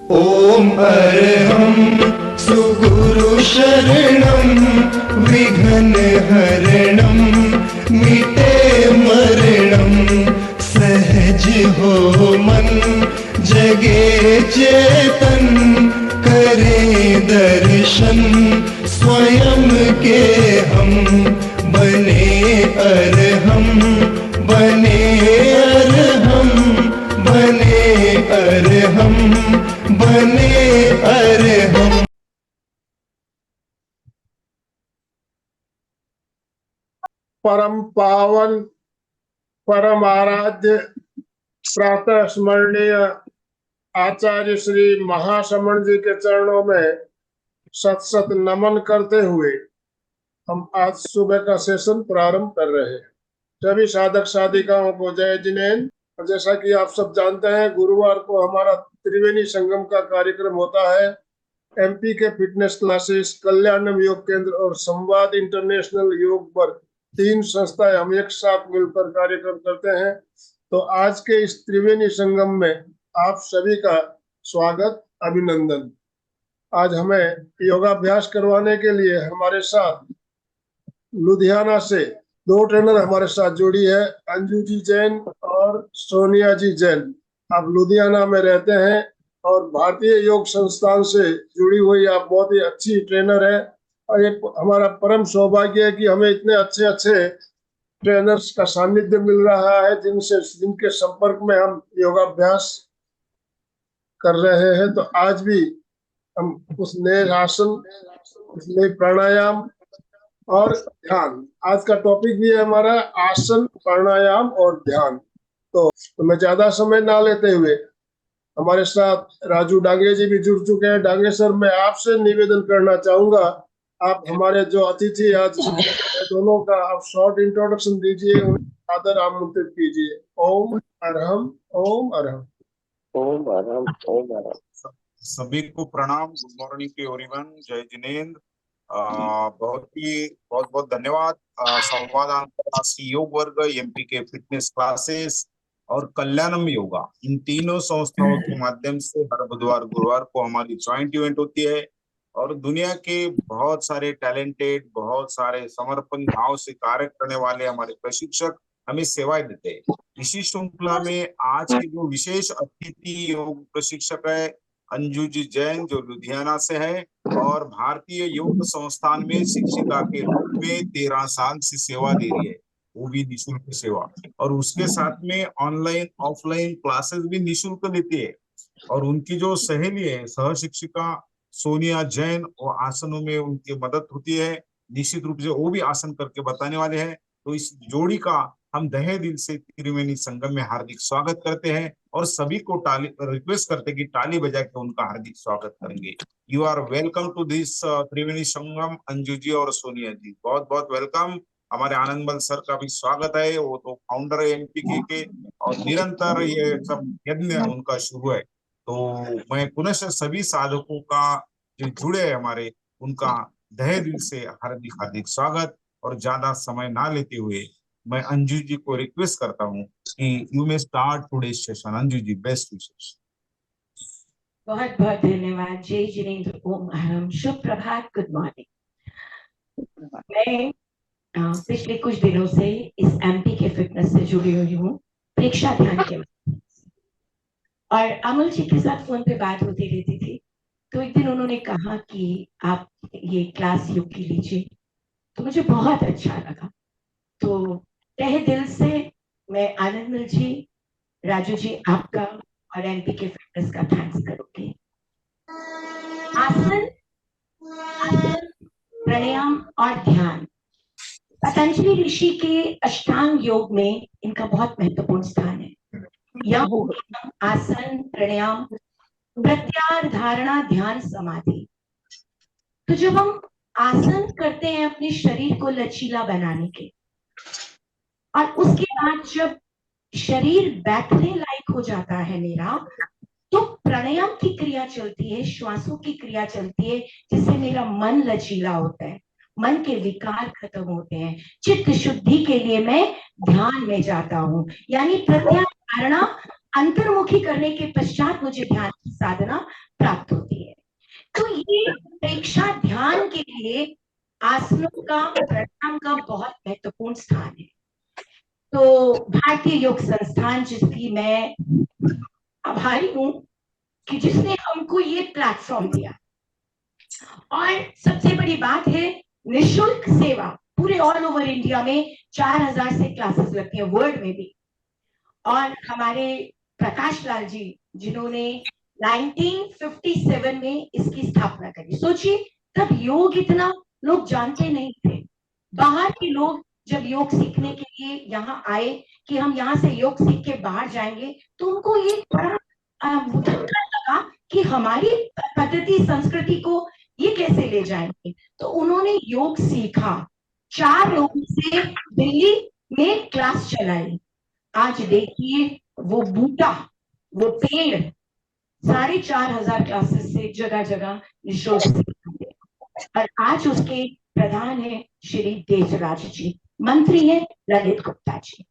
ॐ अर्हं सुगुरु शरणं विघ्नहरणं मिटे मरणं सहज हो मन जगे चेतन करे दर्शन स्वयं के हम बने अर्हम बने अर्हम बने अर्हम बने अर्हम। परम पावन परम आराध्य प्रातः स्मरणीय आचार्य श्री महाश्रमण जी के चरणों में सत सत नमन करते हुए हम आज सुबह का सेशन प्रारंभ कर रहे हैं। सभी साधक साधिकाओं को जय जिनेन्द्र। और जैसा कि आप सब जानते हैं, गुरुवार को हमारा त्रिवेणी संगम का कार्यक्रम होता है। एमपी के फिटनेस क्लासेस, कल्याणम योग केंद्र और संवाद इंटरनेशनल योग पर 3 संस्थाएं हम एक साथ मिलकर कार्यक्रम करते हैं। तो आज के इस त्रिवेणी संगम में आप सभी का स्वागत, अभिनंदन। आज हमें योगाभ्यास करवाने के लिए हमारे साथ लुधियाना से 2 ट्रेनर हमारे साथ जुड़ी है, अंजू जी जैन और सोनिया जी जैन। आप लुधियाना में रहते हैं और भारतीय योग संस्थान से जुड़ी हुई आप बहुत ही अच्छी ट्रेनर है। और एक हमारा परम सौभाग्य है कि हमें इतने अच्छे अच्छे ट्रेनर्स का सानिध्य मिल रहा है जिनके संपर्क में हम योगाभ्यास कर रहे हैं। तो आज भी हम उस नए आसन, उस नए प्राणायाम और ध्यान, आज का टॉपिक भी है हमारा आसन, प्राणायाम और ध्यान। तो मैं ज्यादा समय ना लेते हुए हमारे साथ राजू डांगे जी भी जुड़ चुके हैं। डांगे सर, मैं आपसे निवेदन करना चाहूंगा, आप हमारे जो अतिथि आज दोनों का आप शॉर्ट इंट्रोडक्शन दीजिए, उन्हें आदर आमंत्रित कीजिए। ओम अरहम, ओम अरहम, ओम अरहम, ओम अरहम। सभी को प्रणाम, गुड मॉर्निंग टू एवरीवन, जय जिनेन्द्र। बहुत बहुत धन्यवाद। संवाद अंतरराष्ट्रीय योग वर्ग, एमपी के फिटनेस क्लासेस और कल्याणम योगा, इन तीनों संस्थाओं के माध्यम से हर बुधवार गुरुवार को हमारी ज्वाइंट इवेंट होती है और दुनिया के बहुत सारे टैलेंटेड, बहुत सारे समर्पण भाव से कार्य करने वाले हमारे प्रशिक्षक हमें सेवाएं देते हैं। इसी श्रृंखला में आज के जो विशेष अतिथि योग प्रशिक्षक है अंजू जी जैन, जो लुधियाना से है और भारतीय योग संस्थान में शिक्षिका के रूप में 13 साल से सेवा दे रही है, वो भी निःशुल्क सेवा। और उसके साथ में ऑनलाइन ऑफलाइन क्लासेस भी निःशुल्क देती है। और उनकी जो सहेली है सह शिक्षिका सोनिया जैन, वो आसनों में उनकी मदद होती है, निश्चित रूप से वो भी आसन करके बताने वाले हैं। तो इस जोड़ी का हम तहे दिल से त्रिवेणी संगम में हार्दिक स्वागत करते हैं और सभी को रिक्वेस्ट करते हैं कि ताली बजा के उनका हार्दिक स्वागत करेंगे। You are welcome to this Triveni Sangam, Anju ji और सोनिया जी, बहुत बहुत वेलकम। हमारे आनंदमल सर का भी स्वागत है, वो तो फाउंडर है एमपीके के और निरंतर ये सब यज्ञ उनका शुरू है। तो मैं पुनः सभी साधकों का जो जुड़े हैं हमारे, उनका तहे दिल से हार्दिक हार्दिक स्वागत। और ज्यादा समय ना लेते हुए मैं अंजू जी को रिक्वेस्ट करता हूँ कि you may start today session. Anju ji, best wishes. बहुत बहुत धन्यवाद। जय जिनेन्द्र, ओम अरहम, शुभ प्रभात, गुड मॉर्निंग। मैं पिछले कुछ दिनों से इस एमपी के फिटनेस से जुड़ी हुई हूँ, प्रेक्षा ध्यान के और अमल जी के साथ फोन पे बात होती रहती थी। तो एक दिन उन्होंने कहा कि आप ये क्लास योग की लीजिए, तो मुझे बहुत अच्छा लगा। तो तहे दिल से मैं आनंदमल जी, राजू जी आपका और एमपी के फिटनेस का थैंक्स करूंगी। आसन, प्राणायाम और ध्यान पतंजलि ऋषि के अष्टांग योग में इनका बहुत महत्वपूर्ण स्थान है। यम, आसन, प्राणायाम, प्रत्याहार, धारणा, ध्यान, समाधि। तो जब हम आसन करते हैं अपने शरीर को लचीला बनाने के, और उसके बाद जब शरीर बैठने लायक हो जाता है मेरा, तो प्राणायाम की क्रिया चलती है, श्वासों की क्रिया चलती है, जिससे मेरा मन लचीला होता है, मन के विकार खत्म होते हैं। चित्त शुद्धि के लिए मैं ध्यान में जाता हूँ, यानी प्रत्याहार धारणा अंतर्मुखी करने के पश्चात मुझे ध्यान की साधना कि प्रेक्षा ध्यान के लिए आसनों का, प्राणायाम का बहुत महत्वपूर्ण स्थान है। तो भारतीय योग संस्थान, जिसकी मैं आभारी हूं कि जिसने हमको ये प्लेटफॉर्म दिया। और सबसे बड़ी बात है, निशुल्क सेवा पूरे ऑल ओवर इंडिया में 4000 से क्लासेस लगती है, वर्ल्ड में भी। और हमारे प्रकाश लाल जी, जिन्होंने 1957 में इसकी स्थापना करी। सोचिए, तब योग इतना लोग जानते नहीं थे। बाहर के लोग जब योग सीखने के लिए यहाँ आए कि हम यहाँ से योग सीख के बाहर जाएंगे, तो उनको ये बड़ा धक्का लगा कि हमारी पद्धति, संस्कृति को ये कैसे ले जाएंगे। तो उन्होंने योग सीखा, 4 लोगों से दिल्ली में क्लास चलाई। आज देखिए वो बूटा, वो पेड़ 4500 क्लासेस से जगह जगह निशुल्क सिखाते हैं। और आज उसके प्रधान है श्री देशराज जी, मंत्री है ललित गुप्ता जी।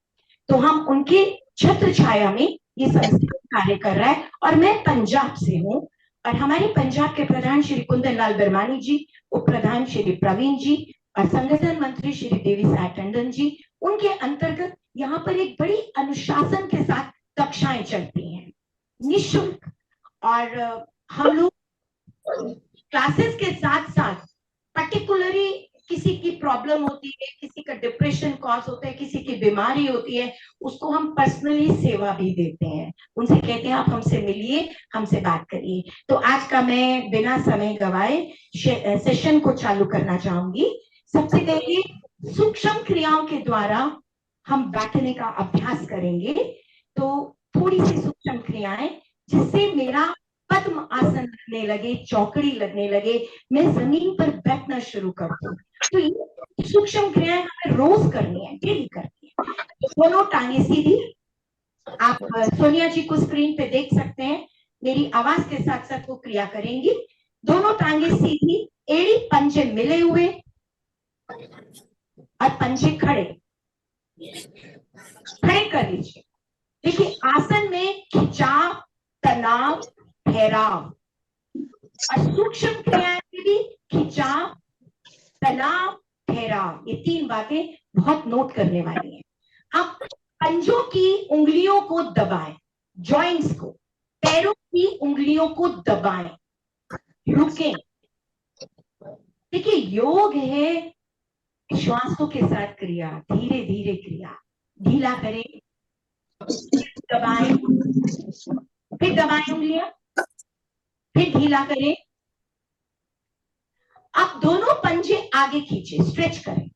तो हम उनके छत्र छाया में ये संस्थान कार्य कर रहा है। और मैं पंजाब से हूँ, और हमारे पंजाब के प्रधान श्री कुंदन लाल बरमानी जी, उप प्रधान श्री प्रवीण जी, और संगठन मंत्री श्री देवी साय टंडन जी, उनके अंतर्गत यहाँ पर एक बड़ी अनुशासन के साथ कक्षाएं चलती हैं निःशुल्क। और हम लोग क्लासेस के साथ साथ पर्टिकुलरली किसी की प्रॉब्लम होती है, किसी का डिप्रेशन कॉज होता है, किसी की बीमारी होती है, उसको हम पर्सनली सेवा भी देते हैं। उनसे कहते हैं आप हमसे मिलिए, हमसे बात करिए। तो आज का मैं बिना समय गवाए सेशन को चालू करना चाहूंगी। सबसे पहले सूक्ष्म क्रियाओं के द्वारा हम बैठने का अभ्यास करेंगे। तो थोड़ी सी सूक्ष्म क्रियाएं, जिससे मेरा पद्म आसन लगने लगे, चौकड़ी लगने लगे, मैं जमीन पर बैठना शुरू कर दूं। तो ये सूक्ष्म क्रियाएं हमें रोज करनी है, डेली करनी है। तो दोनों टांगे सीधी, आप सोनिया जी को स्क्रीन पे देख सकते हैं, मेरी आवाज के साथ साथ वो क्रिया करेंगी। दोनों टांगे सीधी, एड़ी पंजे मिले हुए और पंजे खड़े कर लीजिए। देखिए, आसन में खिंचाव, तनाव, ठहराव, और सूक्ष्म क्रियाएं में भी खिंचाव, तनाव, ठहराव, ये 3 बातें बहुत नोट करने वाली हैं। अब पंजों की उंगलियों को दबाएं, जॉइंट्स को, पैरों की उंगलियों को दबाएं, रुकें। देखिए, योग है श्वासों के साथ क्रिया, धीरे धीरे क्रिया। ढीला करें, दबाएं, फिर दबाएं उंगलियां, फिर ढीला करें। आप दोनों पंजे आगे खींचे, स्ट्रेच करें।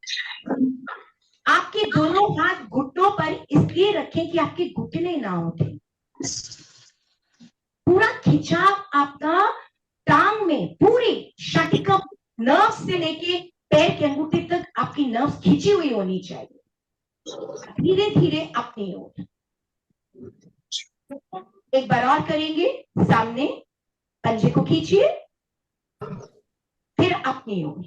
आपके दोनों हाथ घुटनों पर इसलिए रखें कि आपके घुटने ना उठे। पूरा खिंचाव आपका टांग में, पूरी शटिका नर्व से लेके पैर के अंगूठे तक आपकी नर्व खींची हुई होनी चाहिए। धीरे धीरे अपनी ओर। एक बार और करेंगे, सामने पंजे को खींचिए, फिर अपनी ओर।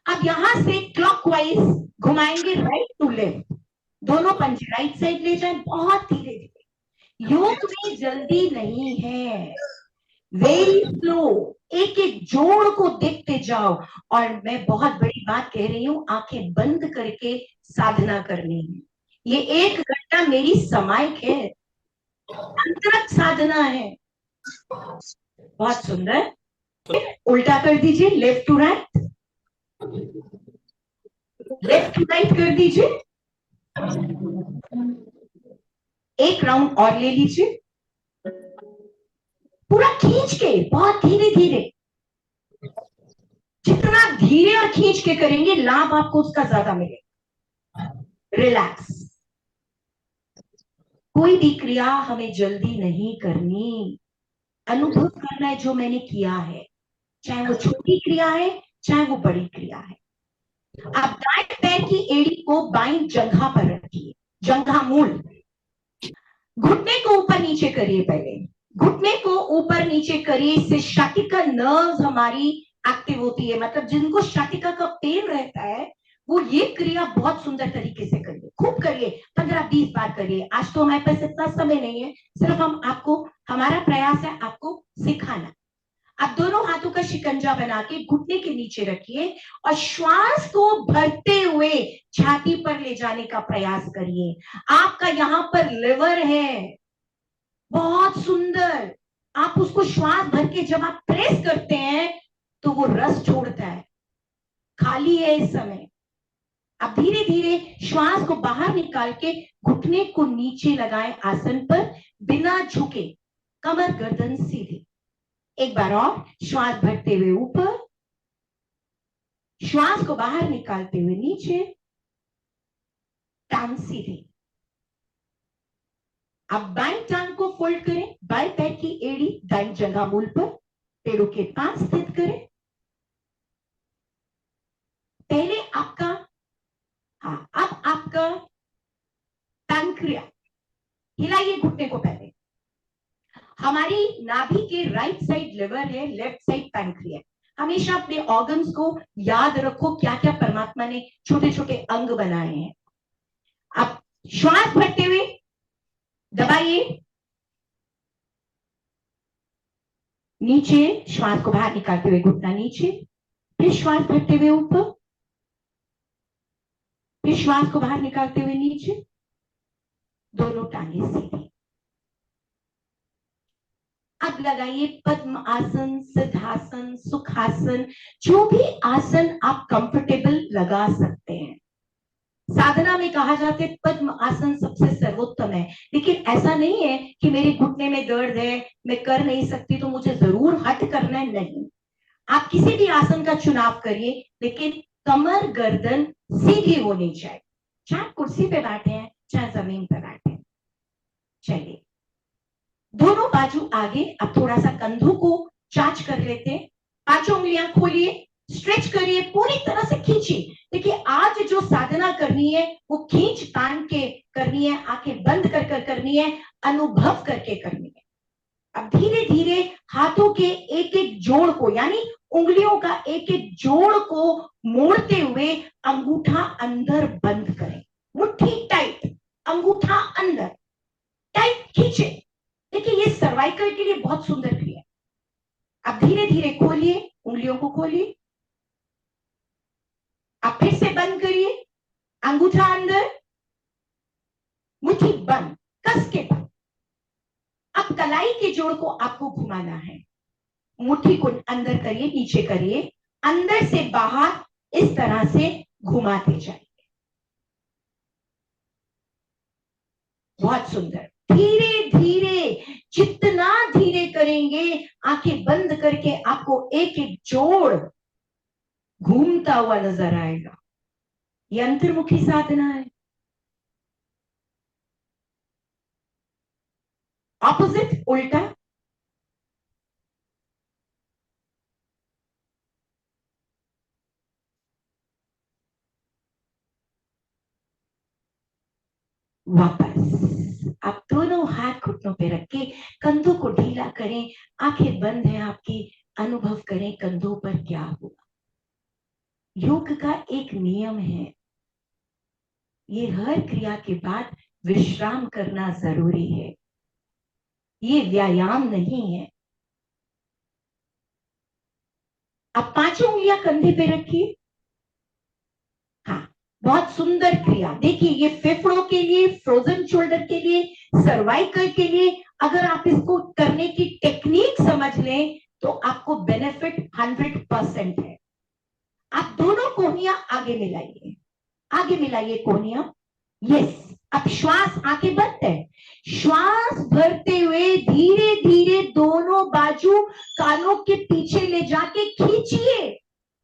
अब यहां से क्लॉकवाइज घुमाएंगे, राइट टू लेफ्ट। दोनों पंजे राइट साइड ले जाएं, बहुत धीरे धीरे। योग में जल्दी नहीं है, वेरी स्लो, एक एक जोड़ को देखते जाओ। और मैं बहुत बड़ी बात कह रही हूं, आंखें बंद करके साधना करनी है। ये 1 घंटा मेरी समायिक है, अंतरक साधना है। बहुत सुंदर। उल्टा कर दीजिए, left to right, left to right कर दीजिए। एक राउंड और ले लीजिए, पूरा खींच के, बहुत धीरे धीरे। जितना धीरे और खींच के करेंगे, लाभ आपको उसका ज्यादा मिलेगा। रिलैक्स। कोई भी क्रिया हमें जल्दी नहीं करनी, अनुभव करना है जो मैंने किया है, चाहे वो छोटी क्रिया है, चाहे वो बड़ी क्रिया है। आप दाएं पैर की एड़ी को बाईं जंघा पर रखिए, जंघा मूल। घुटने को ऊपर नीचे करिए, पहले घुटने को ऊपर नीचे करिए। इससे शाटिका नर्व्स हमारी एक्टिव होती है। मतलब जिनको शाटिका का पेन रहता है, वो ये क्रिया बहुत सुंदर तरीके से करिए, खूब करिए, 15-20 बार करिए। आज तो हमारे पास इतना समय नहीं है, सिर्फ हम आपको, हमारा प्रयास है आपको सिखाना। आप दोनों हाथों का शिकंजा बना के घुटने के नीचे रखिए और श्वास को भरते हुए छाती पर ले जाने का प्रयास करिए। आपका यहाँ पर लिवर है, बहुत सुंदर। आप उसको श्वास भर के जब आप प्रेस करते हैं तो वो रस छोड़ता है, खाली है इस समय। आप धीरे धीरे श्वास को बाहर निकाल के घुटने को नीचे लगाएं आसन पर, बिना झुके, कमर गर्दन सीधी। एक बार और श्वास भरते हुए ऊपर, श्वास को बाहर निकालते हुए नीचे, टांग सीधी। आप बाएं टांग को फोल्ड करें, बाएं पैर की एड़ी दाईं जंघा मूल पर पेड़ों के पास स्थित करें। पहले आपका, अब आपका पैंक्रिया हिलाइए घुटने को। पहले हमारी नाभि के राइट साइड लिवर है, लेफ्ट साइड पैंक्रिया। हमेशा अपने ऑर्गन्स को याद रखो, क्या क्या परमात्मा ने छोटे छोटे अंग बनाए हैं। आप श्वास भरते हुए दबाइए नीचे, श्वास को बाहर निकालते हुए घुटना नीचे, फिर श्वास भरते हुए ऊपर, फिर श्वास को बाहर निकालते हुए नीचे, दोनों टांगे सीधी। अब लगाइए पद्म आसन, सिद्धासन, सुखासन, जो भी आसन आप कंफर्टेबल लगा सकते हैं। साधना में कहा जाता है पद्म आसन सबसे सर्वोत्तम है, लेकिन ऐसा नहीं है कि मेरे घुटने में दर्द है, मैं कर नहीं सकती तो मुझे जरूर हट करना है, नहीं। आप किसी भी आसन का चुनाव करिए, लेकिन कमर गर्दन सीधी होनी चाहिए, चाहे कुर्सी पे बैठे हैं चाहे जमीन पर बैठे हैं। चलिए, दोनों बाजू आगे। अब थोड़ा सा कंधों को चार्ज कर लेते हैं। पांचों उंगलियां खोलिए, स्ट्रेच करिए, पूरी तरह से खींचिए। देखिए, आज जो साधना करनी है वो खींच तान के करनी है, आंखें बंद कर कर करनी है, अनुभव करके करनी है। अब धीरे धीरे हाथों के एक एक जोड़ को, यानी उंगलियों का एक एक जोड़ को मोड़ते हुए अंगूठा अंदर बंद करें, मुट्ठी टाइट, अंगूठा अंदर टाइट खींचे। देखिए, ये सर्वाइकल के लिए बहुत सुंदर क्रिया है। अब धीरे धीरे खोलिए, उंगलियों को खोलिए, आप फिर से बंद करिए, अंगूठा अंदर, मुट्ठी बंद, कस के बंद। अब कलाई के जोड़ को आपको घुमाना है, मुट्ठी को अंदर करिए, नीचे करिए, अंदर से बाहर इस तरह से घुमाते जाइए। बहुत सुंदर। धीरे धीरे, जितना धीरे करेंगे, आंखें बंद करके आपको एक एक जोड़ घूमता हुआ नजर आएगा। ये अंतर्मुखी साधना है। ऑपोजिट, उल्टा। वापस आप दोनों हाथ घुटनों पे रख के कंधों को ढीला करें, आंखें बंद है आपकी, अनुभव करें कंधों पर क्या हुआ। योग का एक नियम है, ये हर क्रिया के बाद विश्राम करना जरूरी है, ये व्यायाम नहीं है। आप पांचों उंगलियां कंधे पे रखिए। हाँ, बहुत सुंदर क्रिया। देखिए, ये फेफड़ों के लिए, फ्रोजन शोल्डर के लिए, सर्वाइकल के लिए, अगर आप इसको करने की टेक्निक समझ लें तो आपको बेनिफिट 100% है। आप दोनों कोहनियां आगे मिलाइए, आगे मिलाइए कोहनियां। यस, अब श्वास, आंखें बंद है, श्वास भरते हुए धीरे धीरे दोनों बाजू कानों के पीछे ले जाके खींचिए।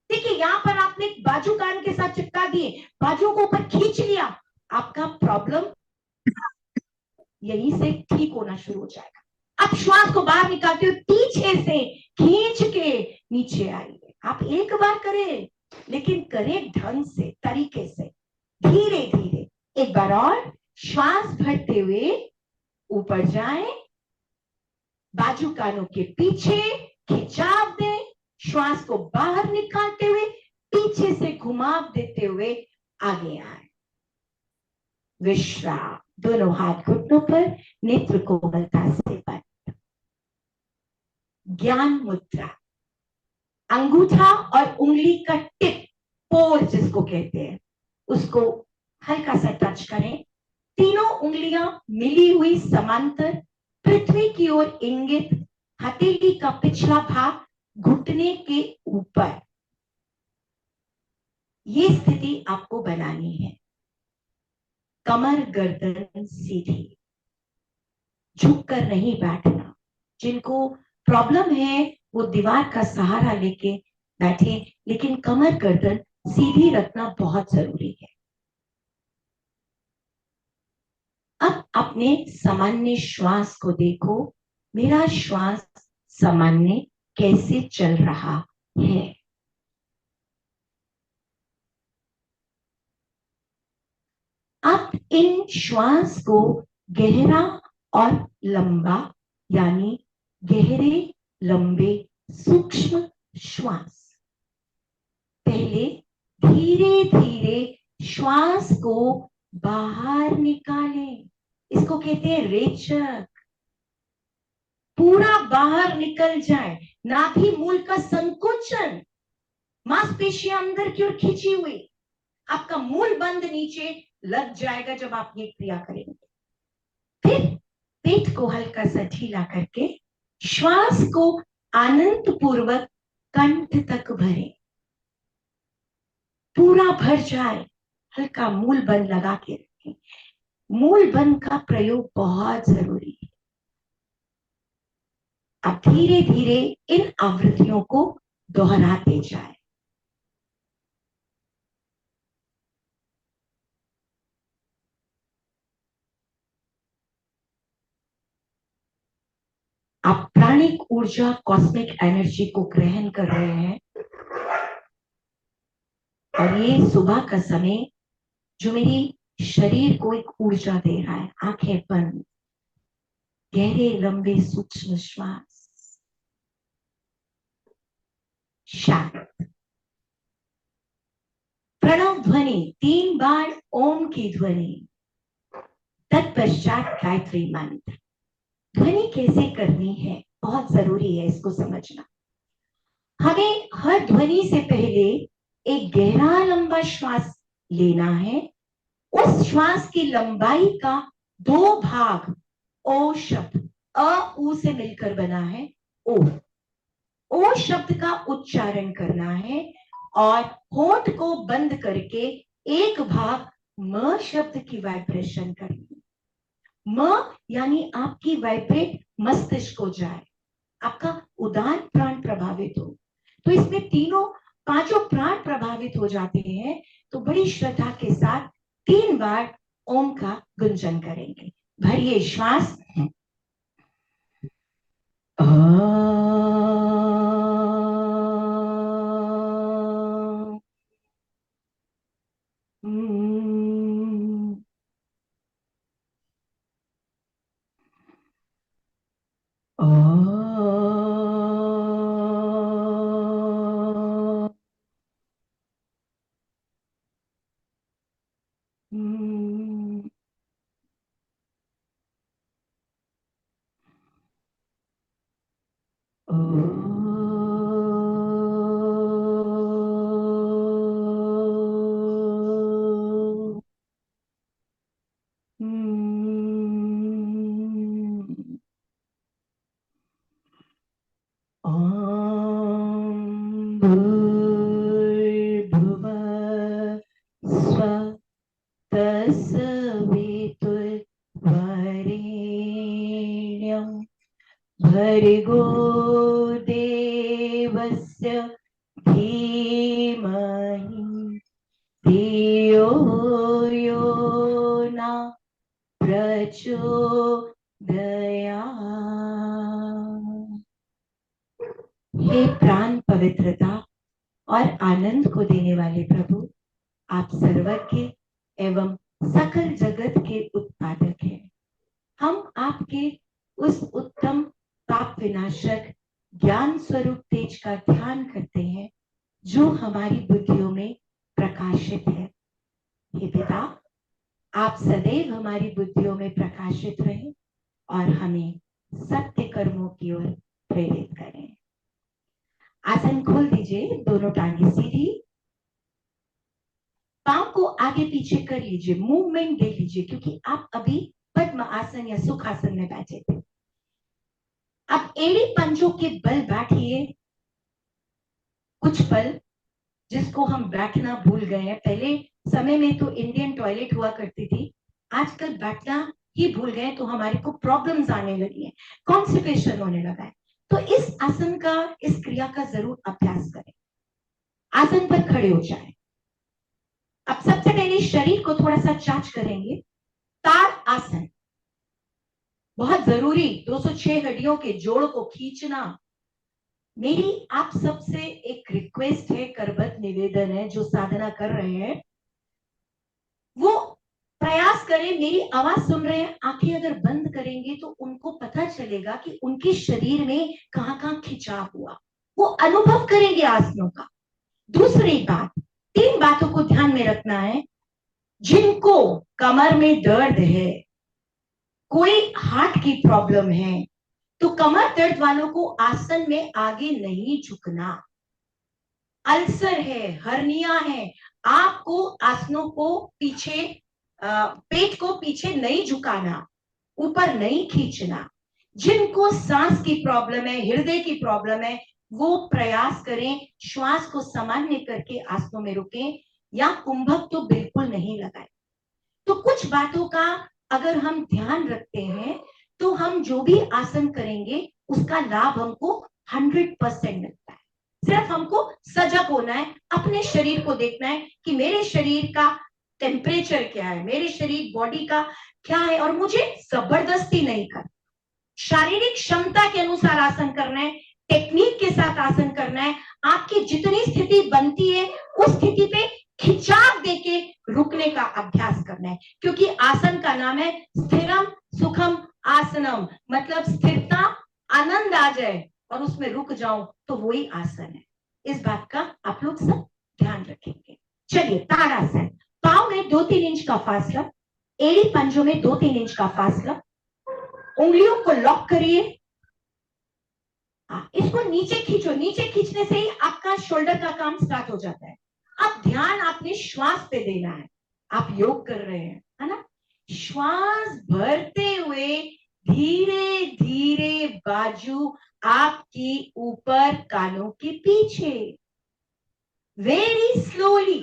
देखिए, यहां पर आपने बाजू कान के साथ चिपका दिए, बाजू को ऊपर खींच लिया, आपका प्रॉब्लम यहीं से ठीक होना शुरू हो जाएगा। अब श्वास को बाहर निकालते हुए पीछे से खींच के नीचे आइए। आप एक बार करें, लेकिन करें ढंग से, तरीके से, धीरे धीरे। एक बार और, श्वास भरते हुए ऊपर जाएं, बाजू कानों के पीछे खिंचाव दें, श्वास को बाहर निकालते हुए पीछे से घुमाव देते हुए आगे आए। विश्राम, दोनों हाथ घुटनों पर, नेत्र कोमलता से बंद। ज्ञान मुद्रा। अंगूठा और उंगली का टिप, पोर जिसको कहते हैं, उसको हल्का सा टच करें। तीनों उंगलियां मिली हुई समांतर, पृथ्वी की ओर इंगित, हथेली का पिछला भाग घुटने के ऊपर। ये स्थिति आपको बनानी है। कमर गर्दन सीधी, झुककर नहीं बैठना। जिनको प्रॉब्लम है वो दीवार का सहारा लेके बैठे, लेकिन कमर गर्दन सीधी रखना बहुत जरूरी है। अब अपने सामान्य श्वास को देखो। मेरा श्वास सामान्य कैसे चल रहा है। अब इन श्वास को गहरा और लंबा, यानी गहरे, लंबे, सूक्ष्म श्वास। पहले धीरे धीरे श्वास को बाहर निकालें। इसको कहते हैं रेचक। पूरा बाहर निकल जाए। नाभि मूल का संकुचन, मांसपेशियां अंदर की ओर खींची हुई, आपका मूल बंद नीचे लग जाएगा जब आप ये क्रिया करेंगे। फिर पेट को हल्का सा ढीला करके श्वास को आनंद पूर्वक कंठ तक भरें। पूरा भर जाए, हल्का मूल बंद लगा के रखें। मूल बंद का प्रयोग बहुत जरूरी है। अब धीरे धीरे इन आवृत्तियों को दोहराते जाए। आप प्राणिक ऊर्जा, कॉस्मिक एनर्जी को ग्रहण कर रहे हैं, और ये सुबह का समय जो मेरी शरीर को एक ऊर्जा दे रहा है। आंखें बंद, गहरे लंबे सूक्ष्म श्वास, शांत। प्रणव ध्वनि 3 बार ओम की ध्वनि, तत्पश्चात गायत्री मंत्र। ध्वनि कैसे करनी है बहुत जरूरी है, इसको समझना। हमें हर ध्वनि से पहले एक गहरा लंबा श्वास लेना है। उस श्वास की लंबाई का 2 भाग ओ शब्द, अ उ से मिलकर बना है ओ। ओ शब्द का उच्चारण करना है और होठ को बंद करके एक भाग म शब्द की वाइब्रेशन करनी है। म यानी आपकी वाइब्रेट मस्तिष्क को जाए, आपका उदान प्राण प्रभावित हो। तो इसमें तीनों 5 प्राण प्रभावित हो जाते हैं। तो बड़ी श्रद्धा के साथ 3 बार ओम का गुंजन करेंगे। भरिए श्वास। भर्गो देवस्य धीमहि धियो यो न प्रचोदयात्। हे प्राण पवित्रता और आनंद को देने वाले प्रभु, आप सर्वज्ञ एवं सकल जगत के उत्पादक हैं। हम आपके उस उत्तम पाप विनाशक ज्ञान स्वरूप तेज का ध्यान करते हैं जो हमारी बुद्धियों में प्रकाशित है। हे पिता, आप सदैव हमारी बुद्धियों में प्रकाशित रहें और हमें सत्य कर्मों की ओर प्रेरित करें। आसन खोल दीजिए। लीजिए, दोनों टांगे सीधी, पांव को आगे पीछे कर लीजिए, मूवमेंट दे लीजिए, क्योंकि आप अभी पद्म आसन या सुख आसन में बैठे थे। अब एड़ी पंजों के बल बैठिए कुछ पल, जिसको हम बैठना भूल गए हैं। पहले समय में तो इंडियन टॉयलेट हुआ करती थी, आजकल बैठना ही भूल गए, तो हमारे को प्रॉब्लम्स आने लगी है, कॉन्स्टिपेशन होने लगा है। तो इस आसन का, इस क्रिया का जरूर अभ्यास करें। आसन पर खड़े हो जाएं। अब सबसे पहले शरीर को थोड़ा सा चार्ज करेंगे। ताड़ आसन बहुत जरूरी, 206 हड्डियों के जोड़ को खींचना। मेरी आप सबसे एक रिक्वेस्ट है, करबद्ध निवेदन है, जो साधना कर रहे हैं वो प्रयास करें, मेरी आवाज सुन रहे हैं, आंखें अगर बंद करेंगे तो उनको पता चलेगा कि उनके शरीर में कहां कहां खिंचाव हुआ, वो अनुभव करेंगे आसनों का। दूसरी बात, 3 बातों को ध्यान में रखना है। जिनको कमर में दर्द है, कोई हार्ट की प्रॉब्लम है, तो कमर दर्द वालों को आसन में आगे नहीं झुकना। अल्सर है, हर्निया है, आपको आसनों को पीछे, पेट को पीछे नहीं झुकाना, ऊपर नहीं खींचना। जिनको सांस की प्रॉब्लम है, हृदय की प्रॉब्लम है, वो प्रयास करें श्वास को सामान्य करके आसनों में रुकें, या कुंभक तो बिल्कुल नहीं लगाएं। तो कुछ बातों का अगर हम ध्यान रखते हैं तो हम जो भी आसन करेंगे उसका लाभ हमको 100% मिलता है। सिर्फ हमको सजग होना है, अपने शरीर को देखना है कि मेरे शरीर का टेम्परेचर क्या है, मेरे शरीर बॉडी का क्या है, और मुझे जबरदस्ती नहीं करना। शारीरिक क्षमता के अनुसार आसन करना है, टेक्निक के साथ आसन करना है। आपकी जितनी स्थिति बनती है उस स्थिति पे खिंचाव देके रुकने का अभ्यास करना है, क्योंकि आसन का नाम है स्थिरम सुखम आसनम, मतलब स्थिरता, आनंद आ जाए और उसमें रुक जाऊं तो वही आसन है। इस बात का आप लोग सब ध्यान रखेंगे। चलिए, ताड़ासन। पांव में 2-3 इंच का फासला, एड़ी पंजों में 2-3 इंच का फासला, उंगलियों को लॉक करिए, इसको नीचे खींचो। नीचे खींचने से ही आपका शोल्डर का काम स्टार्ट हो जाता है। अब ध्यान आपने श्वास पे देना है। आप योग कर रहे हैं, है ना? श्वास भरते हुए धीरे धीरे बाजू आपकी ऊपर, कानों के पीछे, वेरी स्लोली।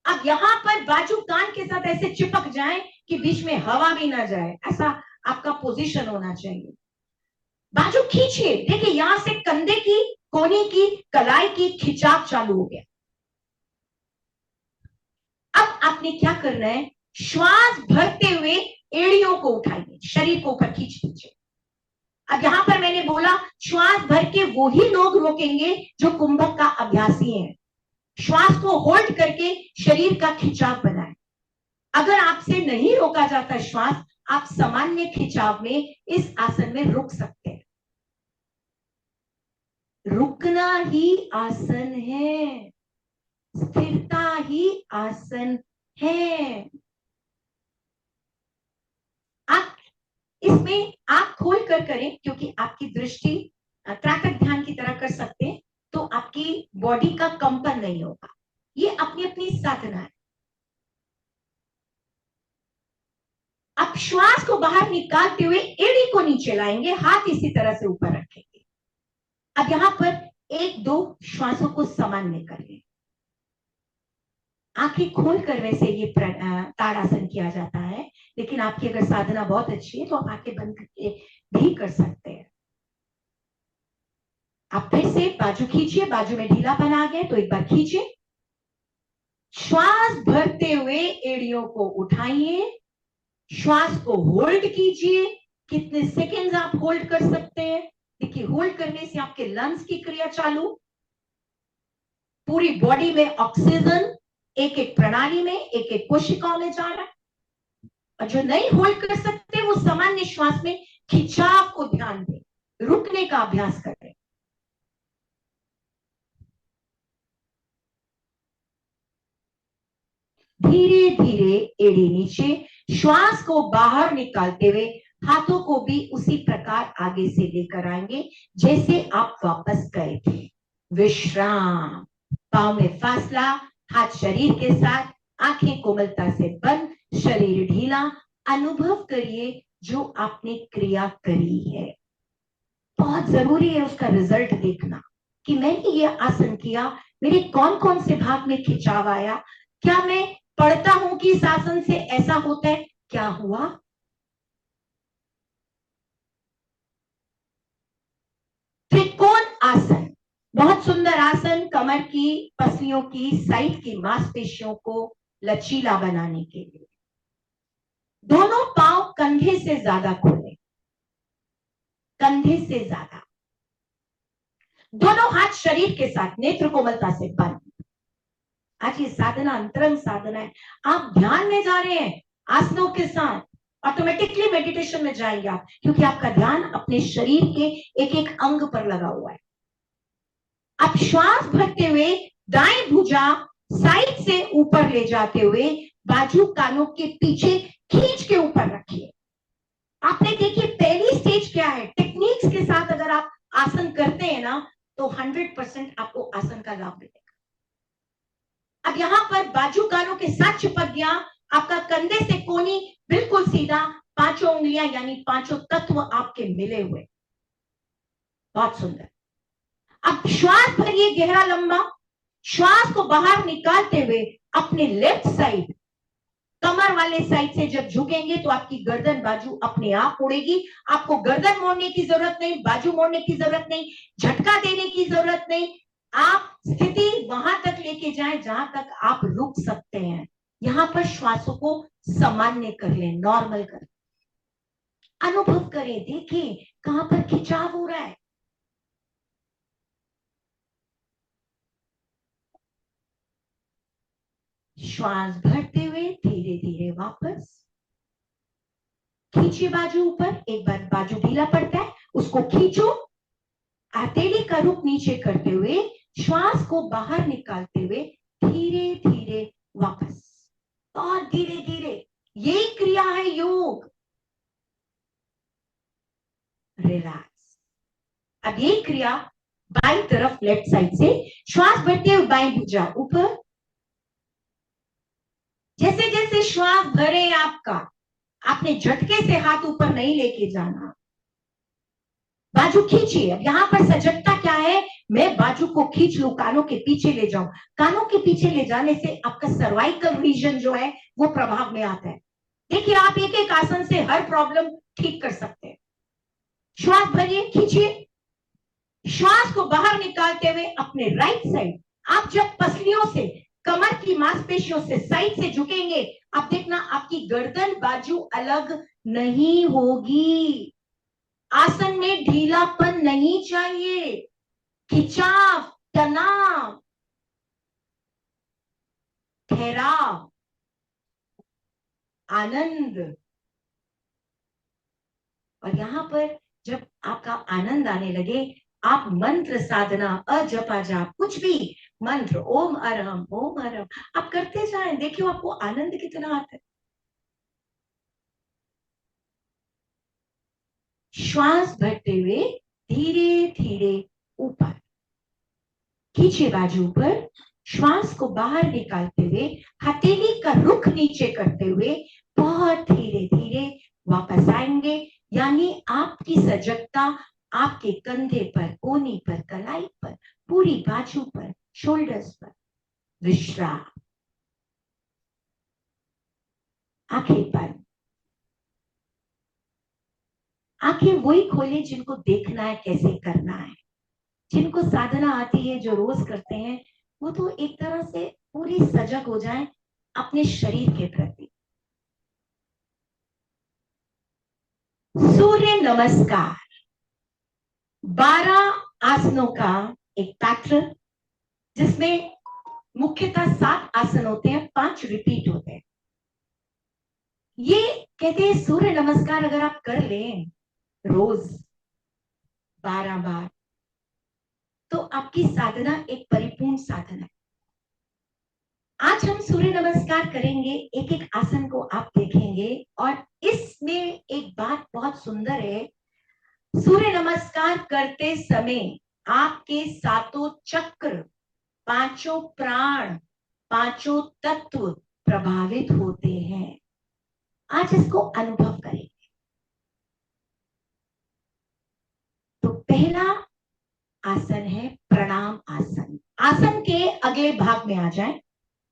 अब यहां पर बाजू कान के साथ ऐसे चिपक जाए कि बीच में हवा भी ना जाए, ऐसा आपका पोजीशन होना चाहिए। बाजू खींचिए, देखिए यहां से कंधे की, कोहनी की, कलाई की खिंचाव चालू हो गया। अब आपने क्या करना है, श्वास भरते हुए एड़ियों को उठाइए, शरीर को ऊपर खींच लीजिए। अब यहां पर मैंने बोला श्वास भर के वो ही लोग रोकेंगे जो कुंभक का अभ्यासी हैं। श्वास को होल्ड करके शरीर का खिंचाव बनाए। अगर आपसे नहीं रोका जाता श्वास, आप सामान्य खिंचाव में इस आसन में रुक सकते हैं। रुकना ही आसन है, स्थिरता ही आसन है। आप इसमें आंख खोल कर करें, क्योंकि आपकी दृष्टि त्राटक ध्यान की तरह कर सकते हैं, तो आपकी बॉडी का कंपन नहीं होगा। ये अपनी अपनी साधना है। आप श्वास को बाहर निकालते हुए एड़ी को नीचे लाएंगे, हाथ इसी तरह से ऊपर रखेंगे। अब यहां पर 1-2 श्वासों को सामान्य करिए। आंखें खोलकर वैसे ये ताड़ासन किया जाता है, लेकिन आपकी अगर साधना बहुत अच्छी है तो आप आंखें बंद करके भी कर सकते हैं। आप फिर से बाजू खींचिए, बाजू में ढीलापन आ गया तो एक बार खींचिए। श्वास भरते हुए एड़ियों को उठाइए, श्वास को होल्ड कीजिए। कितने सेकंड्स आप होल्ड कर सकते हैं? देखिए, होल्ड करने से आपके लंग्स की क्रिया चालू, पूरी बॉडी में ऑक्सीजन एक एक प्रणाली में, एक एक कोशिकाओं में जा रहा है। और जो नहीं होल्ड कर सकते वो सामान्य श्वास में खिंचाव को ध्यान दें, रुकने का अभ्यास करें। धीरे धीरे एड़ी नीचे, श्वास को बाहर निकालते हुए हाथों को भी उसी प्रकार आगे से लेकर आएंगे जैसे आप वापस गए थे। विश्राम। पाँव में फासला, हाथ शरीर के साथ, आंखें कोमलता से बंद, शरीर ढीला। अनुभव करिए जो आपने क्रिया करी है। बहुत जरूरी है उसका रिजल्ट देखना कि मैंने ये आसन किया, मेरे कौन कौन से भाग में खिंचाव आया, क्या मैं पढ़ता हूं कि इस आसन से ऐसा होता है, क्या हुआ। त्रिकोण आसन, बहुत सुंदर आसन, कमर की पसलियों की साइड की मांसपेशियों को लचीला बनाने के लिए। दोनों पांव कंधे से ज्यादा खोले, कंधे से ज्यादा। दोनों हाथ शरीर के साथ, नेत्र कोमलता से बंद। आज ये साधना अंतरंग साधना है। आप ध्यान में जा रहे हैं आसनों के साथ, ऑटोमेटिकली मेडिटेशन में जाएंगे आप, क्योंकि आपका ध्यान अपने शरीर के एक एक अंग पर लगा हुआ है। आप श्वास भरते हुए दाएं भुजा साइड से ऊपर ले जाते हुए बाजू कानों के पीछे खींच के ऊपर रखिए। आपने देखिए पहली स्टेज क्या है, टेक्निक्स के साथ अगर आप आसन करते हैं ना तो 100% आपको आसन का लाभ मिलेगा। अब यहां पर बाजू कानों के साथ चिपक गया, आपका कंधे से कोनी बिल्कुल सीधा, पांचों उंगलियां यानी पांचों तत्व आपके मिले हुए, बहुत सुंदर। अब श्वास भरिए गहरा लंबा, श्वास को बाहर निकालते हुए अपने लेफ्ट साइड कमर वाले साइड से जब झुकेंगे तो आपकी गर्दन बाजू अपने आप मुड़ेगी। आपको गर्दन मोड़ने की जरूरत नहीं, बाजू मोड़ने की जरूरत नहीं, झटका देने की जरूरत नहीं। आप स्थिति वहां तक लेके जाएं जहां तक आप रुक सकते हैं। यहां पर श्वासों को सामान्य कर लें, नॉर्मल कर, अनुभव करें, देखें कहां पर खिंचाव हो रहा है। श्वास भरते हुए धीरे धीरे वापस खींचिए बाजू ऊपर। एक बार बाजू ढीला पड़ता है उसको खींचो, हथेली का रुख नीचे करते हुए श्वास को बाहर निकालते हुए धीरे धीरे वापस, और धीरे धीरे। यही क्रिया है योग। रिलैक्स। अब ये क्रिया बाई तरफ लेफ्ट साइड से श्वास भरते हुए बाएं भुजा ऊपर। जैसे जैसे श्वास भरे आपका, आपने झटके से हाथ ऊपर नहीं लेके जाना, बाजू खींचिए। अब यहां पर सजगता क्या है, मैं बाजू को खींच लूं, कानों के पीछे ले जाऊं। कानों के पीछे ले जाने से आपका सर्वाइकल रीजन जो है वो प्रभाव में आता है। देखिए आप एक एक आसन से हर प्रॉब्लम ठीक कर सकते हैं। श्वास भरिए, खींचिए, श्वास को बाहर निकालते हुए अपने राइट साइड, आप जब पसलियों से, कमर की मांसपेशियों से साइड से झुकेंगे, आप देखना आपकी गर्दन बाजू अलग नहीं होगी। आसन में ढीलापन नहीं चाहिए, खिंचाव, तनाव, ठहराव, आनंद। और यहां पर जब आपका आनंद आने लगे, आप मंत्र साधना, अजपा जाप, कुछ भी मंत्र, ओम अरहम आप करते जाएं, देखियो आपको आनंद कितना आता है। श्वास भरते हुए धीरे धीरे ऊपर खींचे बाजू पर, श्वास को बाहर निकालते हुए हथेली का रुख नीचे करते हुए बहुत धीरे धीरे वापस आएंगे। यानी आपकी सजगता आपके कंधे पर, कोनी पर, कलाई पर, पूरी बाजू पर, शोल्डर्स पर। विश्राम। आंखें बंद, आंखें वही खोले जिनको देखना है कैसे करना है, जिनको साधना आती है, जो रोज करते हैं, वो तो एक तरह से पूरी सजग हो जाए अपने शरीर के प्रति। सूर्य नमस्कार 12 आसनों का एक पैटर्न, जिसमें मुख्यतः 7 आसन होते हैं, 5 रिपीट होते हैं। ये कहते हैं सूर्य नमस्कार अगर आप कर लें रोज 12 बार, तो आपकी साधना एक परिपूर्ण साधना है। आज हम सूर्य नमस्कार करेंगे, एक एक आसन को आप देखेंगे, और इसमें एक बात बहुत सुंदर है। सूर्य नमस्कार करते समय आपके सातों चक्र, पांचों प्राण, पांचों तत्व प्रभावित होते हैं। आज इसको अनुभव करेंगे। तो पहला आसन है प्रणाम आसन। आसन के अगले भाग में आ जाएं।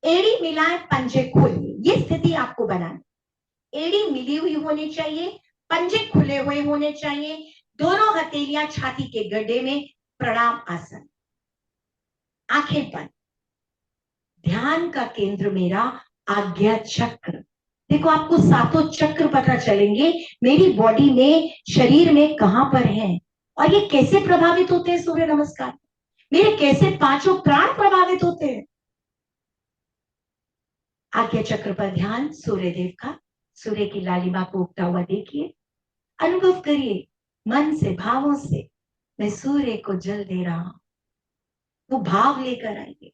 एड़ी मिलाए, पंजे खोलिए, ये स्थिति आपको बनानी। एड़ी मिली हुई होनी चाहिए, पंजे खुले हुए होने चाहिए, दोनों हथेलियां छाती के गड्ढे में। प्रणाम आसन। आंखें बंद। ध्यान का केंद्र मेरा आज्ञा चक्र। देखो, आपको सातों चक्र पता चलेंगे मेरी बॉडी में, शरीर में कहां पर हैं और ये कैसे प्रभावित होते हैं। सूर्य नमस्कार मेरे कैसे पांचों प्राण प्रभावित होते हैं। आज्ञा चक्र पर ध्यान, सूर्य देव का। सूर्य की लालिमा को उगता हुआ देखिए, अनुभव करिए मन से, भावों से। मैं सूर्य को जल दे रहा हूं, वो भाव लेकर आइए।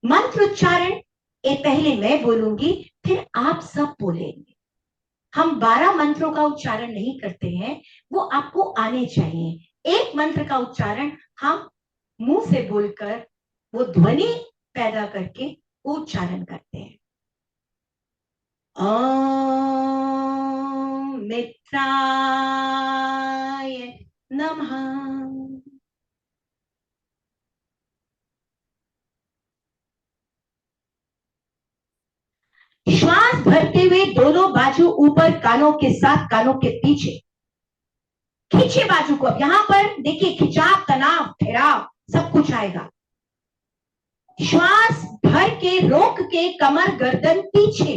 मंत्र उच्चारण ये पहले मैं बोलूंगी, फिर आप सब बोलेंगे। हम 12 मंत्रों का उच्चारण नहीं करते हैं, वो आपको आने चाहिए। एक मंत्र का उच्चारण हम मुंह से बोलकर, वो ध्वनि पैदा करके उच्चारण करते हैं। ओम मित्राय नमः। श्वास भरते हुए दोनों बाजू ऊपर, कानों के साथ, कानों के पीछे खींचे बाजू को। अब यहां पर देखिए, खिंचाव, तनाव, ठहराव सब कुछ आएगा। श्वास भर के, रोक के, कमर, गर्दन पीछे।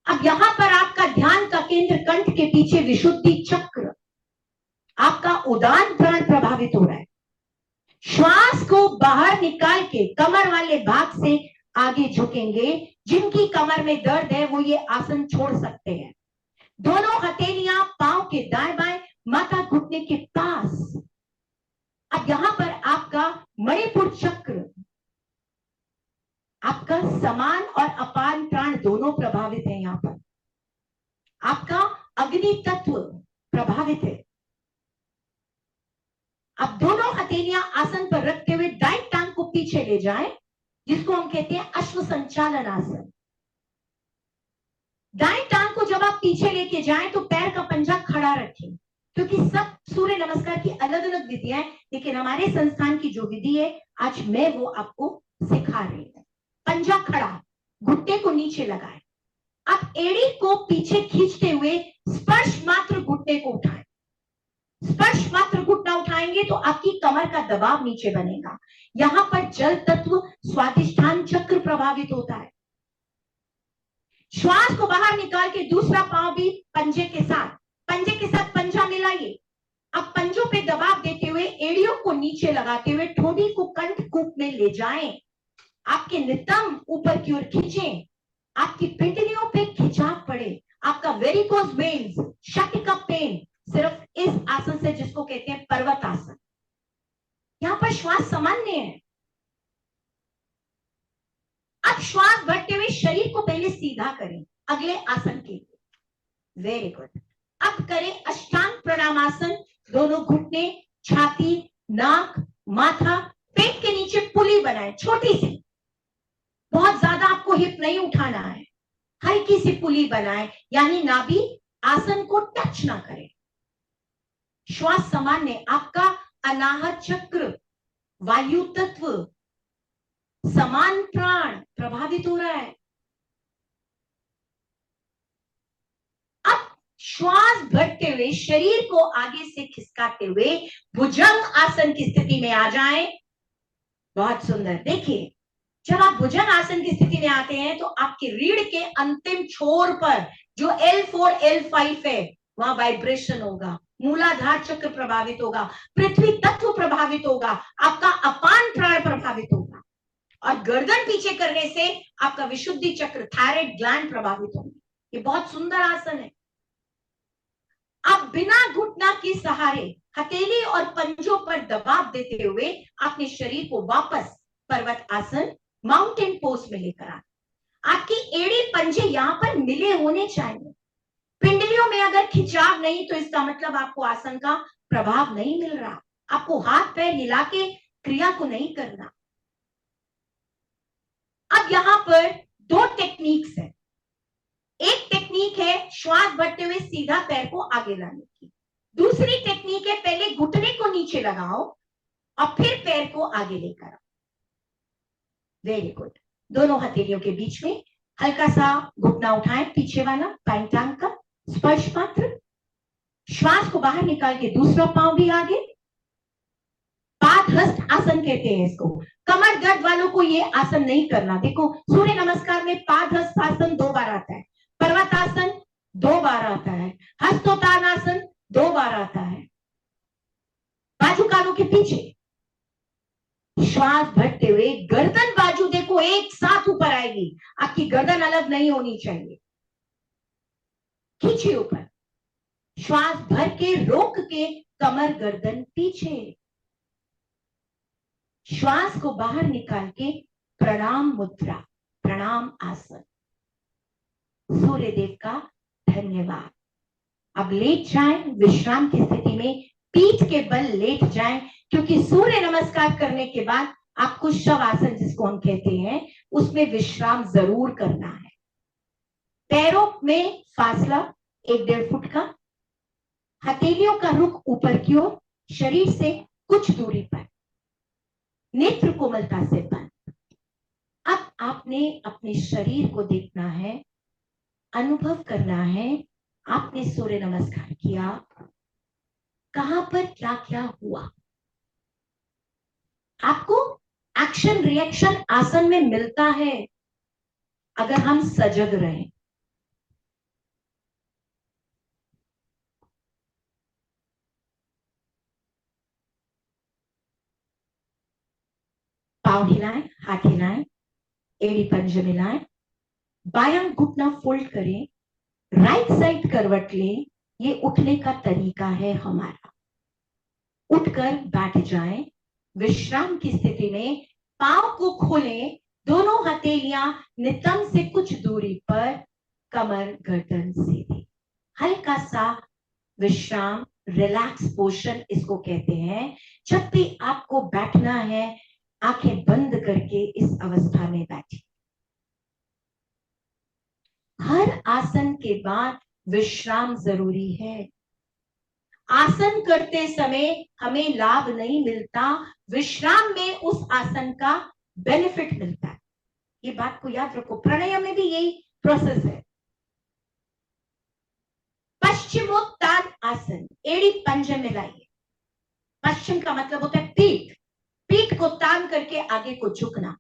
अब यहां पर आपका ध्यान का केंद्र कंठ के पीछे, विशुद्धि चक्र। आपका उदान प्राण प्रभावित हो रहा है। श्वास को बाहर निकाल के कमर वाले भाग से आगे झुकेंगे। जिनकी कमर में दर्द है वो ये आसन छोड़ सकते हैं। दोनों हथेलियां पांव के दाएं बाएं, माथा घुटने के पास। अब यहां पर आपका मणिपुर चक्र, आपका समान और अपान प्राण दोनों प्रभावित है। यहां पर आपका अग्नि तत्व प्रभावित है। अब दोनों हथेलियां आसन पर रखते हुए दाईं टांग को पीछे ले जाएं, जिसको हम कहते हैं अश्व संचालन आसन। दाईं टांग को जब आप पीछे लेके जाएं तो पैर का पंजा खड़ा रखें, क्योंकि सब सूर्य नमस्कार की अलग अलग विधियां हैं, लेकिन हमारे संस्थान की जो विधि है आज मैं वो आपको सिखा रही हूं। पंजा खड़ा, घुटने को नीचे लगाए। आप एड़ी को पीछे खींचते हुए स्पर्श मात्र घुटने को उठाएं। स्पर्श मात्र घुटना उठाएंगे तो आपकी कमर का दबाव नीचे बनेगा। यहां पर जल तत्व, स्वादिष्ठान चक्र प्रभावित होता है। श्वास को बाहर निकाल के दूसरा पांव भी पंजे के साथ पंजा मिलाइए। अब पंजों पे दबाव देते हुए एड़ियों को नीचे लगाते हुए ठोड़ी को कंठ कूप में ले जाएं। आपके नितंब ऊपर की ओर खींचें। आपकी पिंडलियों पे खिंचाव पड़े। आपका वेरिकोज वेन्स, शक्तिका पेन सिर्फ इस आसन से, जिसको कहते हैं पर्वत आसन। यहां पर श्वास सामान्य है। अब श्वास भरते हुए शरीर को पहले सीधा करें अगले आसन के लिए। Very good. अब करें अष्टांग प्रणामासन। दोनों घुटने, छाती, नाक, माथा, पेट के नीचे पुली बनाए, छोटी सी। बहुत ज्यादा आपको हिप नहीं उठाना है, हल्की सी पुली बनाए, यानी नाभि आसन को टच ना करे। श्वास सामान्य। आपका अनाहत चक्र, वायु तत्व, समान प्राण प्रभावित हो रहा है। अब श्वास भरते हुए शरीर को आगे से खिसकाते हुए भुजंग आसन की स्थिति में आ जाएं। बहुत सुंदर। देखिए, जब आप भुजंग आसन की स्थिति में आते हैं तो आपके रीढ़ के अंतिम छोर पर जो L4 L5 है वहां वाइब्रेशन होगा, मूलाधार चक्र प्रभावित होगा, पृथ्वी तत्व प्रभावित होगा, आपका अपान प्राण प्रभावित होगा, और गर्दन पीछे करने से आपका विशुद्धि चक्र, थायराइड ग्लैंड प्रभावित होंगे। ये बहुत सुंदर आसन है। आप बिना घुटना के सहारे हथेली और पंजों पर दबाव देते हुए अपने शरीर को वापस पर्वत आसन, माउंटेन पोज में लेकर आए। आपकी एड़ी पंजे यहां पर मिले होने चाहिए। पिंडलियों में अगर खिंचाव नहीं तो इसका मतलब आपको आसन का प्रभाव नहीं मिल रहा, आपको हाथ पैर हिला के क्रिया को नहीं करना। अब यहां पर दो टेक्निक्स है। एक टेक्निक है श्वास भरते हुए सीधा पैर को आगे लाने की, दूसरी टेक्निक है पहले घुटने को नीचे लगाओ और फिर पैर को आगे लेकर आओ। Very good. दोनों हथेलियों के बीच में हल्का सा घुटना उठाएं, पीछे वाला बाईं टांग का स्पर्श मात्र। श्वास को बाहर निकाल के दूसरा पांव भी आगे। पादहस्त आसन कहते हैं इसको। कमर दर्द वालों को ये आसन नहीं करना। देखो सूर्य नमस्कार में पादहस्त आसन 2 बार आता है, पर्वतासन 2 बार आता है, हस्तोत्तानासन 2 बार आता है। बाजू कानों के पीछे श्वास भरते हुए गर्दन बाजू देखो एक साथ ऊपर आएगी, आपकी गर्दन अलग नहीं होनी चाहिए। खींचिए ऊपर, श्वास भर के रोक के कमर गर्दन पीछे। श्वास को बाहर निकाल के प्रणाम मुद्रा, प्रणाम आसन। सूर्य देव का धन्यवाद। अब लेट जाएं, विश्राम की स्थिति में पीठ के बल लेट जाएं, क्योंकि सूर्य नमस्कार करने के बाद आपको शव आसन जिसको हम कहते हैं उसमें विश्राम जरूर करना है। पैरों में फासला 1-1.5 फुट का, हथेलियों का रुख ऊपर की ओर, शरीर से कुछ दूरी पर, नेत्र कोमलता से बंद। अब आपने अपने शरीर को देखना है, अनुभव करना है। आपने सूर्य नमस्कार किया, कहां पर क्या क्या हुआ, आपको एक्शन रिएक्शन आसन में मिलता है अगर हम सजग रहें। पांव हिलाएं, हाथ हिलाएं, एड़ी पंजे मिलाएं, बायां घुटना फोल्ड करें, राइट साइड करवट लें। ये उठने का तरीका है हमारा। उठकर बैठ जाएं। विश्राम की स्थिति में पांव को खोलें, दोनों हथेलियां नितंब से कुछ दूरी पर, कमर गर्दन सीधी। हल्का सा विश्राम, रिलैक्स पोर्शन इसको कहते हैं। जब भी आपको बैठना है आंखें बंद करके इस अवस्था में बैठिए। हर आसन के बाद विश्राम जरूरी है। आसन करते समय हमें लाभ नहीं मिलता, विश्राम में उस आसन का बेनिफिट मिलता है। ये बात को याद रखो। प्राणायाम में भी यही प्रोसेस है। पश्चिमोत्तान आसन, एड़ी पंजे मिलाइए। पश्चिम का मतलब होता है पीठ, पीठ को तान करके आगे को झुकना।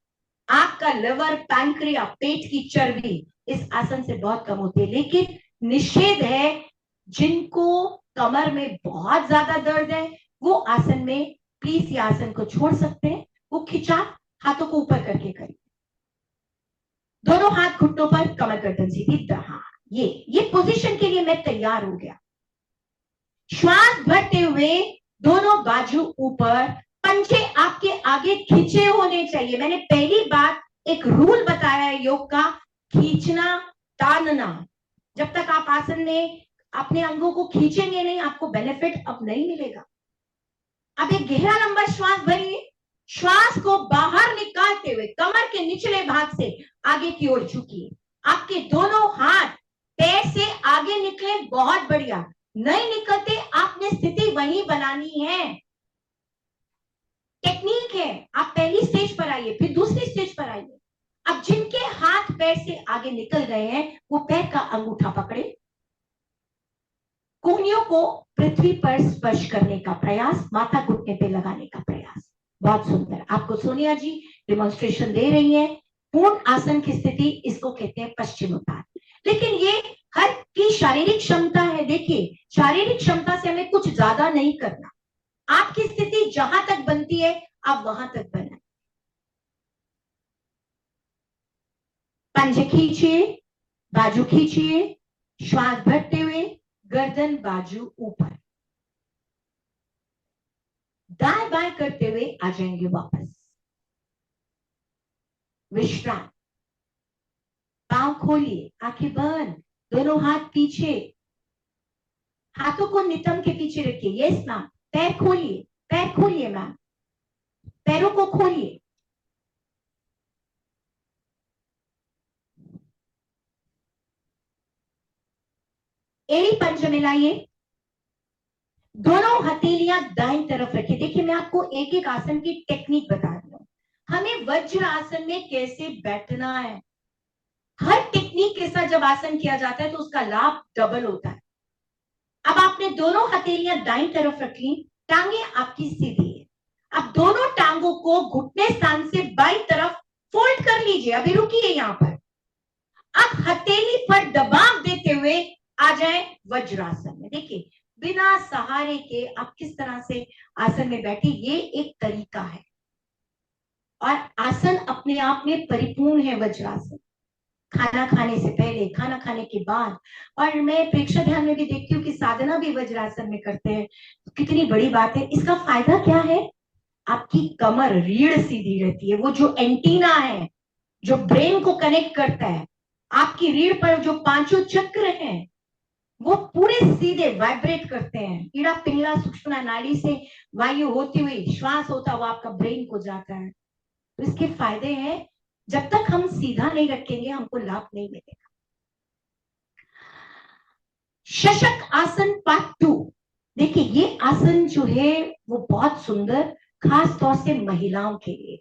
आपका लिवर, पैंक्रिया, पेट की चर्बी इस आसन से बहुत कम होती है। लेकिन निषेध है, जिनको कमर में बहुत ज्यादा दर्द है वो आसन में प्लीज ये आसन को छोड़ सकते हैं। वो खिंचाव हाथों को ऊपर करके करिए, दोनों हाथ घुटनों पर, कमर गर्दन सीधी। हाँ, ये पोजीशन के लिए मैं तैयार हो गया। श्वास भरते हुए दोनों बाजू ऊपर, पंजे आपके आगे खींचे होने चाहिए। मैंने पहली बात एक रूल बताया है योग का, खींचना, तानना। जब तक आप आसन में अपने अंगों को खींचेंगे नहीं, आपको बेनिफिट अब नहीं मिलेगा। अब एक गहरा लंबा श्वास भरिए। श्वास को बाहर निकालते हुए कमर के निचले भाग से आगे की ओर झुकिए। आपके दोनों हाथ पैर से आगे निकले, बहुत बढ़िया। नहीं निकलते, आपने स्थिति वहीं बनानी है। टेक्निक है, आप पहली स्टेज पर आइए, फिर दूसरी स्टेज पर आइए। अब जिनके हाथ पैर से आगे निकल गए हैं वो पैर का अंगूठा पकड़े, कोहनियों को पृथ्वी पर स्पर्श करने का प्रयास, माथा घुटने पे लगाने का प्रयास। बहुत सुंदर। आपको सोनिया जी डिमॉन्स्ट्रेशन दे रही हैं। पूर्ण आसन की स्थिति इसको कहते हैं पश्चिमोत्तान। लेकिन ये हर की शारीरिक क्षमता है। देखिए, शारीरिक क्षमता से हमें कुछ ज्यादा नहीं करना। आपकी स्थिति जहां तक बनती है आप वहां तक बनाए। पंजे खींचिए, बाजू खींचिए, श्वास भरते हुए गर्दन बाजू ऊपर, दाएं बाएं करते हुए आ जाएंगे वापस। विश्राम। पांव खोलिए, आंखें बंद, दोनों हाथ पीछे, हाथों को नितंब के पीछे रखिए। यस मैम, पैर खोलिए मैम, पैरों को खोलिए। एड़ी पंजा मिलाइए, दोनों हथेलियां दाईं तरफ रखिए। देखिए मैं आपको एक एक आसन की टेक्निक बता रही हूं, हमें वज्र आसन में कैसे बैठना है। हर टेक्निक के साथ जब आसन किया जाता है तो उसका लाभ डबल होता है। अब आपने दोनों हथेलियां दाईं तरफ रख ली, टांगे आपकी सीधी है। अब दोनों टांगों को घुटने स्थान से बाईं तरफ फोल्ड कर लीजिए। अभी रुकिए यहां पर। अब हथेली पर दबाव देते हुए आ जाए वज्रासन में। देखिए बिना सहारे के आप किस तरह से आसन में बैठे, ये एक तरीका है और आसन अपने आप में परिपूर्ण है वज्रासन। खाना खाने से पहले, खाना खाने के बाद, और मैं प्रेक्षक ध्यान में भी देखती हूँ कि साधना भी वज्रासन में करते हैं। तो कितनी बड़ी बात है। इसका फायदा क्या है, आपकी कमर रीढ़ सीधी रहती है। वो जो एंटीना है जो ब्रेन को कनेक्ट करता है, आपकी रीढ़ पर जो पांचों चक्र हैं वो पूरे सीधे वाइब्रेट करते हैं। ईड़ा पिंगला सुषुम्ना नाड़ी से वायु होती हुई श्वास होता हुआ आपका ब्रेन को जाता है। तो इसके फायदे हैं। जब तक हम सीधा नहीं रखेंगे हमको लाभ नहीं मिलेगा। शशक आसन पार्ट 2। देखिए ये आसन जो है वो बहुत सुंदर, खास तौर से महिलाओं के लिए,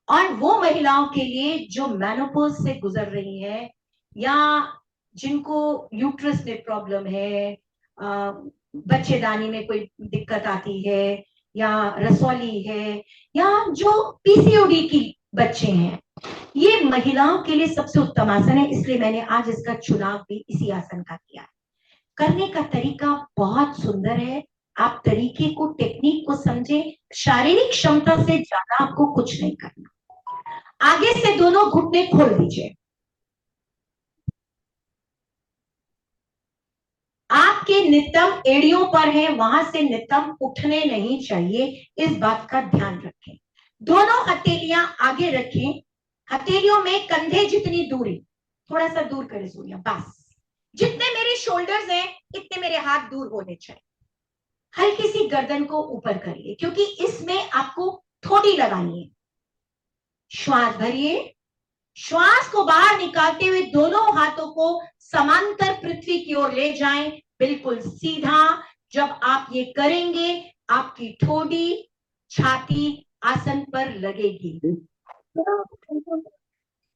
और वो महिलाओं के लिए जो मेनोपॉज से गुजर रही हैं या जिनको यूट्रस में प्रॉब्लम है, बच्चेदानी में कोई दिक्कत आती है, या रसौली है, या जो पीसीओडी की बच्चे हैं। ये महिलाओं के लिए सबसे उत्तम आसन है, इसलिए मैंने आज इसका चुनाव भी इसी आसन का किया है। करने का तरीका बहुत सुंदर है। आप तरीके को, टेक्निक को समझे। शारीरिक क्षमता से ज्यादा आपको कुछ नहीं करना। आगे से दोनों घुटने खोल दीजिए। आपके नितंब एड़ियों पर है, वहां से नितंब उठने नहीं चाहिए, इस बात का ध्यान रखें। दोनों हथेलियां आगे रखें, हथेलियों में कंधे जितनी दूरी, थोड़ा सा दूर करें सूर्या, बस। जितने मेरे शोल्डर्स हैं इतने मेरे हाथ दूर होने चाहिए। हल्की सी गर्दन को ऊपर करिए क्योंकि इसमें आपको थोड़ी लगानी है। श्वास भरिए, श्वास को बाहर निकालते हुए दोनों हाथों को समांतर पृथ्वी की ओर ले जाएं, बिल्कुल सीधा। जब आप ये करेंगे आपकी ठोड़ी, छाती आसन पर लगेगी।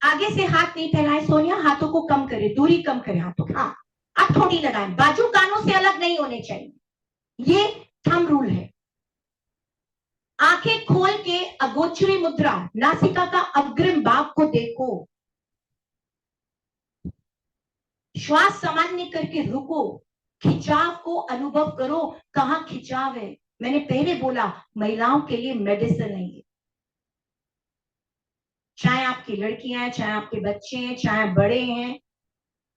आगे से हाथ नहीं फैलाएं सोनिया, हाथों को कम करें, दूरी कम करें हाथों की। हाँ, आप ठोड़ी लगाएं, बाजू कानों से अलग नहीं होने चाहिए, ये थंब रूल है। आंखें खोल के अगोचरी मुद्रा, नासिका का अग्रिम भाग को देखो। श्वास सामान्य करके रुको, खिंचाव को अनुभव करो। कहां खिंचाव है, मैंने पहले बोला महिलाओं के लिए मेडिसिन है ये। चाहे आपकी लड़कियां हैं, चाहे आपके बच्चे हैं, चाहे बड़े हैं,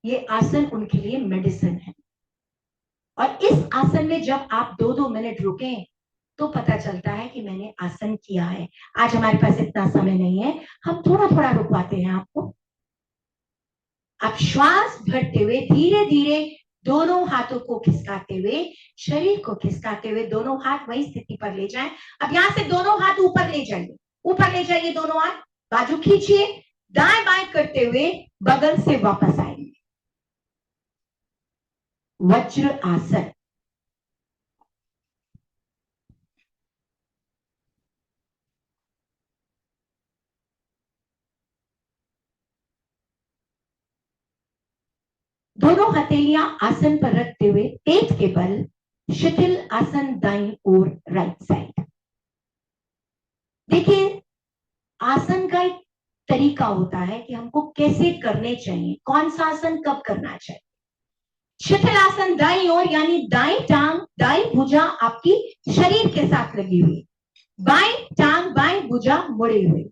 ये आसन उनके लिए मेडिसिन है। और इस आसन में जब आप 2-2 मिनट रुकें तो पता चलता है कि मैंने आसन किया है। आज हमारे पास इतना समय नहीं है, हम थोड़ा थोड़ा रुकवाते हैं आपको। आप श्वास भरते हुए धीरे धीरे दोनों हाथों को खिसकाते हुए, शरीर को खिसकाते हुए दोनों हाथ वही स्थिति पर ले जाएं। अब यहां से दोनों हाथ ऊपर ले जाइए, ऊपर ले जाइए दोनों हाथ, बाजू खींचिए, दाएं बाएं करते हुए बगल से वापस आएंगे। वज्र आसन। दोनों हथेलियां आसन पर रखते हुए पेट के बल शिथिल आसन दाईं ओर, राइट साइड। देखिए आसन का एक तरीका होता है कि हमको कैसे करने चाहिए, कौन सा आसन कब करना चाहिए। शिथिल आसन दाईं ओर यानी दाईं टांग, दाईं भुजा आपकी शरीर के साथ लगी हुई, बाईं टांग बाईं भुजा मुड़े हुए।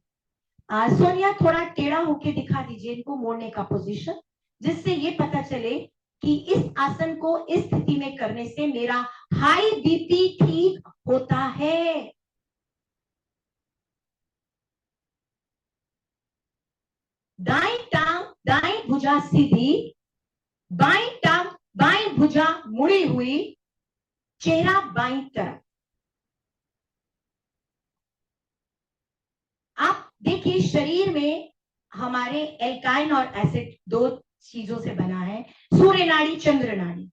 सोनिया थोड़ा टेढ़ा होके दिखा दीजिए इनको, मोड़ने का पोजीशन, जिससे ये पता चले कि इस आसन को इस स्थिति में करने से मेरा हाई बीपी ठीक होता है। दाईं टांग दाईं भुजा सीधी, बाईं टांग बाईं भुजा मुड़ी हुई, चेहरा बाईं तरफ। आप देखिए शरीर में हमारे एल्काइन और एसिड दो चीजों से बना है, सूर्य नाड़ी, चंद्र नाड़ी।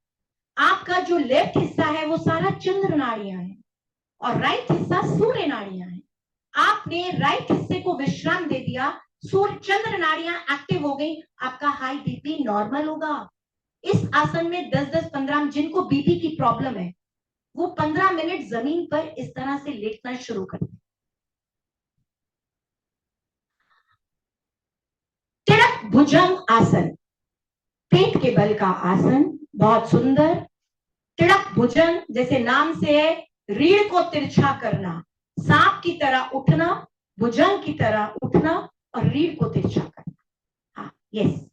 आपका जो लेफ्ट हिस्सा है वो सारा चंद्र नाड़ियां है और राइट हिस्सा सूर्य नाड़ियां है। आपने राइट हिस्से को विश्राम दे दिया, सूर्य चंद्र नाड़ियां एक्टिव हो गई, आपका हाई बीपी नॉर्मल होगा। इस आसन में 10-10, 15, जिनको बीपी की प्रॉब्लम है वो 15 मिनट जमीन पर इस तरह से लेटना शुरू कर दें। तिड़क भुजंग आसन, पेट के बल का आसन, बहुत सुंदर। तिड़क भुजंग जैसे नाम से है, रीढ़ को तिरछा करना, सांप की तरह उठना, भुजंग की तरह उठना और रीढ़ को तिरछा करना। हाँ, यस।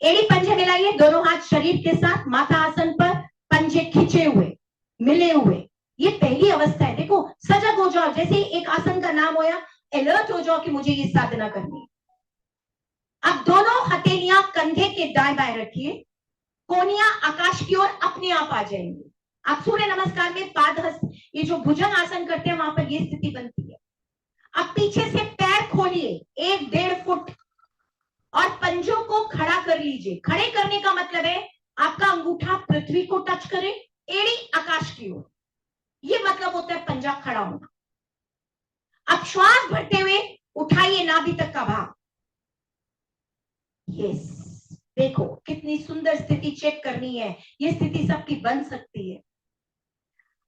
एड़ी पंजे मिलाइए, दोनों हाथ शरीर के साथ, माथा आसन पर, पंजे खिंचे हुए, मिले हुए। ये पहली अवस्था है। देखो, सजग हो जाओ, जैसे एक आसन का नाम होया, अलर्ट हो जाओ कि मुझे ये साधना करनी है। अब दोनों हथेलियां कंधे के दाएं बाएं रखिए, कोनियां आकाश की ओर अपने आप आ जाएंगी। आप सूर्य नमस्कार में पाद हस्त, ये जो भुजंग आसन करते हैं वहां पर ये स्थिति बनती है। अब पीछे से पैर खोलिए 1-1.5 फुट और पंजों को खड़ा कर लीजिए। खड़े करने का मतलब है आपका अंगूठा पृथ्वी को टच करे, एड़ी आकाश की ओर। ये मतलब होता है पंजा खड़ा होना। अब श्वास भरते हुए उठाइए नाभि तक का भाग। यस, देखो कितनी सुंदर स्थिति चेक करनी है। ये स्थिति सबकी बन सकती है।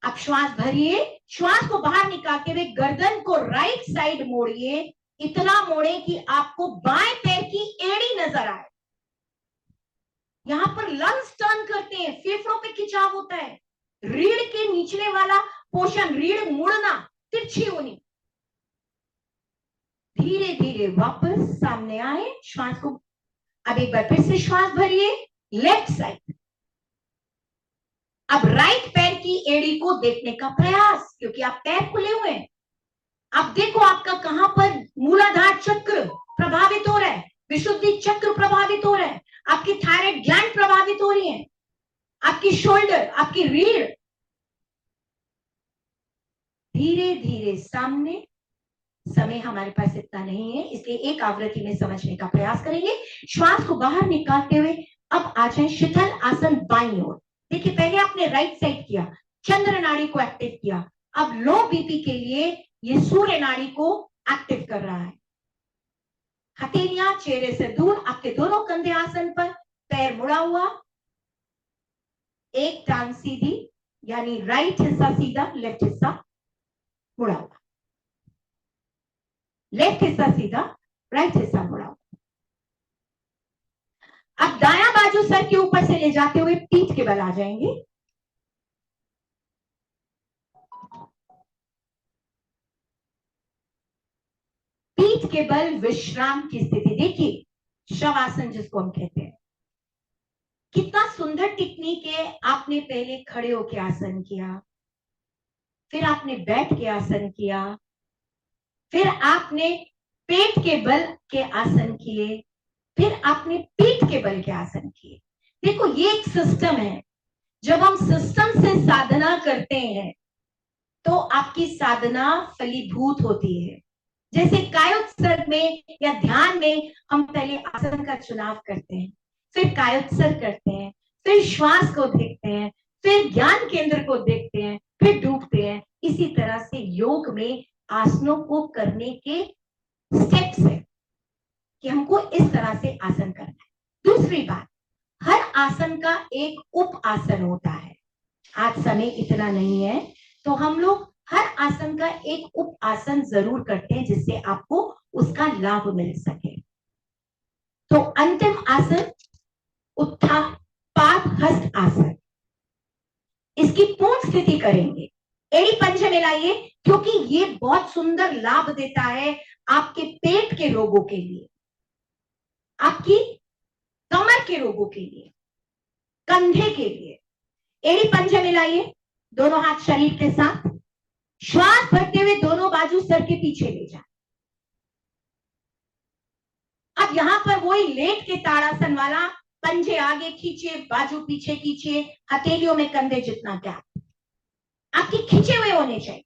अब श्वास भरिए, श्वास को बाहर निकालते हुए गर्दन को राइट साइड मोड़िए, इतना मोड़े कि आपको बाएं पैर की एड़ी नजर आए। यहां पर लंग्स टर्न करते हैं, फेफड़ों पे खिंचाव होता है, रीढ़ के निचले वाला पोर्शन, रीढ़ मुड़ना, तिरछी होनी। धीरे धीरे वापस सामने आए, श्वास को अब एक बार फिर से श्वास भरिए, लेफ्ट साइड। अब राइट पैर की एड़ी को देखने का प्रयास, क्योंकि आप पैर खुले हुए हैं। अब देखो आपका कहां पर मूलाधार चक्र प्रभावित हो रहा है, विशुद्धि चक्र प्रभावित हो रहा है, आपकी थायराइड ग्लैंड प्रभावित हो रही है, आपकी शोल्डर, आपकी रीढ़। धीरे धीरे सामने। समय हमारे पास इतना नहीं है, इसलिए एक आवृत्ति में समझने का प्रयास करेंगे। श्वास को बाहर निकालते हुए अब आ जाए शीतल आसन बाईं ओर। देखिए, पहले आपने राइट साइड किया, चंद्र नाड़ी को एक्टिव किया। अब लो बीपी के लिए ये सूर्य नाड़ी को एक्टिव कर रहा है। हथेलियां चेहरे से दूर, आपके दोनों कंधे आसन पर, पैर मुड़ा हुआ, एक टांग सीधी, यानी राइट हिस्सा सीधा, लेफ्ट हिस्सा मुड़ा हुआ, लेफ्ट हिस्सा सीधा, राइट हिस्सा मुड़ा हुआ। अब दायां बाजू सर के ऊपर से ले जाते हुए पीठ के बल आ जाएंगे। पीठ के बल विश्राम की स्थिति। देखिए, शवासन जिसको हम कहते हैं, कितना सुंदर टेक्निक है। आपने पहले खड़े होकर आसन किया, फिर आपने बैठ के आसन किया, फिर आपने पेट के बल के आसन किए, फिर आपने पीठ के बल के आसन किए। देखो, ये एक सिस्टम है। जब हम सिस्टम से साधना करते हैं तो आपकी साधना फलीभूत होती है। जैसे कायोत्सर्ग में या ध्यान में हम पहले आसन का चुनाव करते हैं, फिर कायोत्सर्ग करते हैं, फिर श्वास को देखते हैं, फिर ज्ञान केंद्र को देखते हैं, फिर डूबते हैं। इसी तरह से योग में आसनों को करने के स्टेप्स है कि हमको इस तरह से आसन करना है। दूसरी बात, हर आसन का एक उप आसन होता है। आज समय इतना नहीं है तो हम लोग हर आसन का एक उप आसन जरूर करते हैं जिससे आपको उसका लाभ मिल सके। तो अंतिम आसन उत्थापाद हस्त आसन, इसकी पूर्ण स्थिति करेंगे। एड़ी पंजे मिलाइए, क्योंकि ये बहुत सुंदर लाभ देता है आपके पेट के रोगों के लिए, आपकी कमर के रोगों के लिए, कंधे के लिए। एड़ी पंजे मिलाइए, दोनों हाथ शरीर के साथ, श्वास भरते हुए दोनों बाजू सर के पीछे ले जाए। अब यहां पर वही लेट के ताड़ासन वाला, पंजे आगे खींचे, बाजू पीछे खींचे, हथेलियों में कंधे जितना गैप। आपके खींचे हुए होने चाहिए।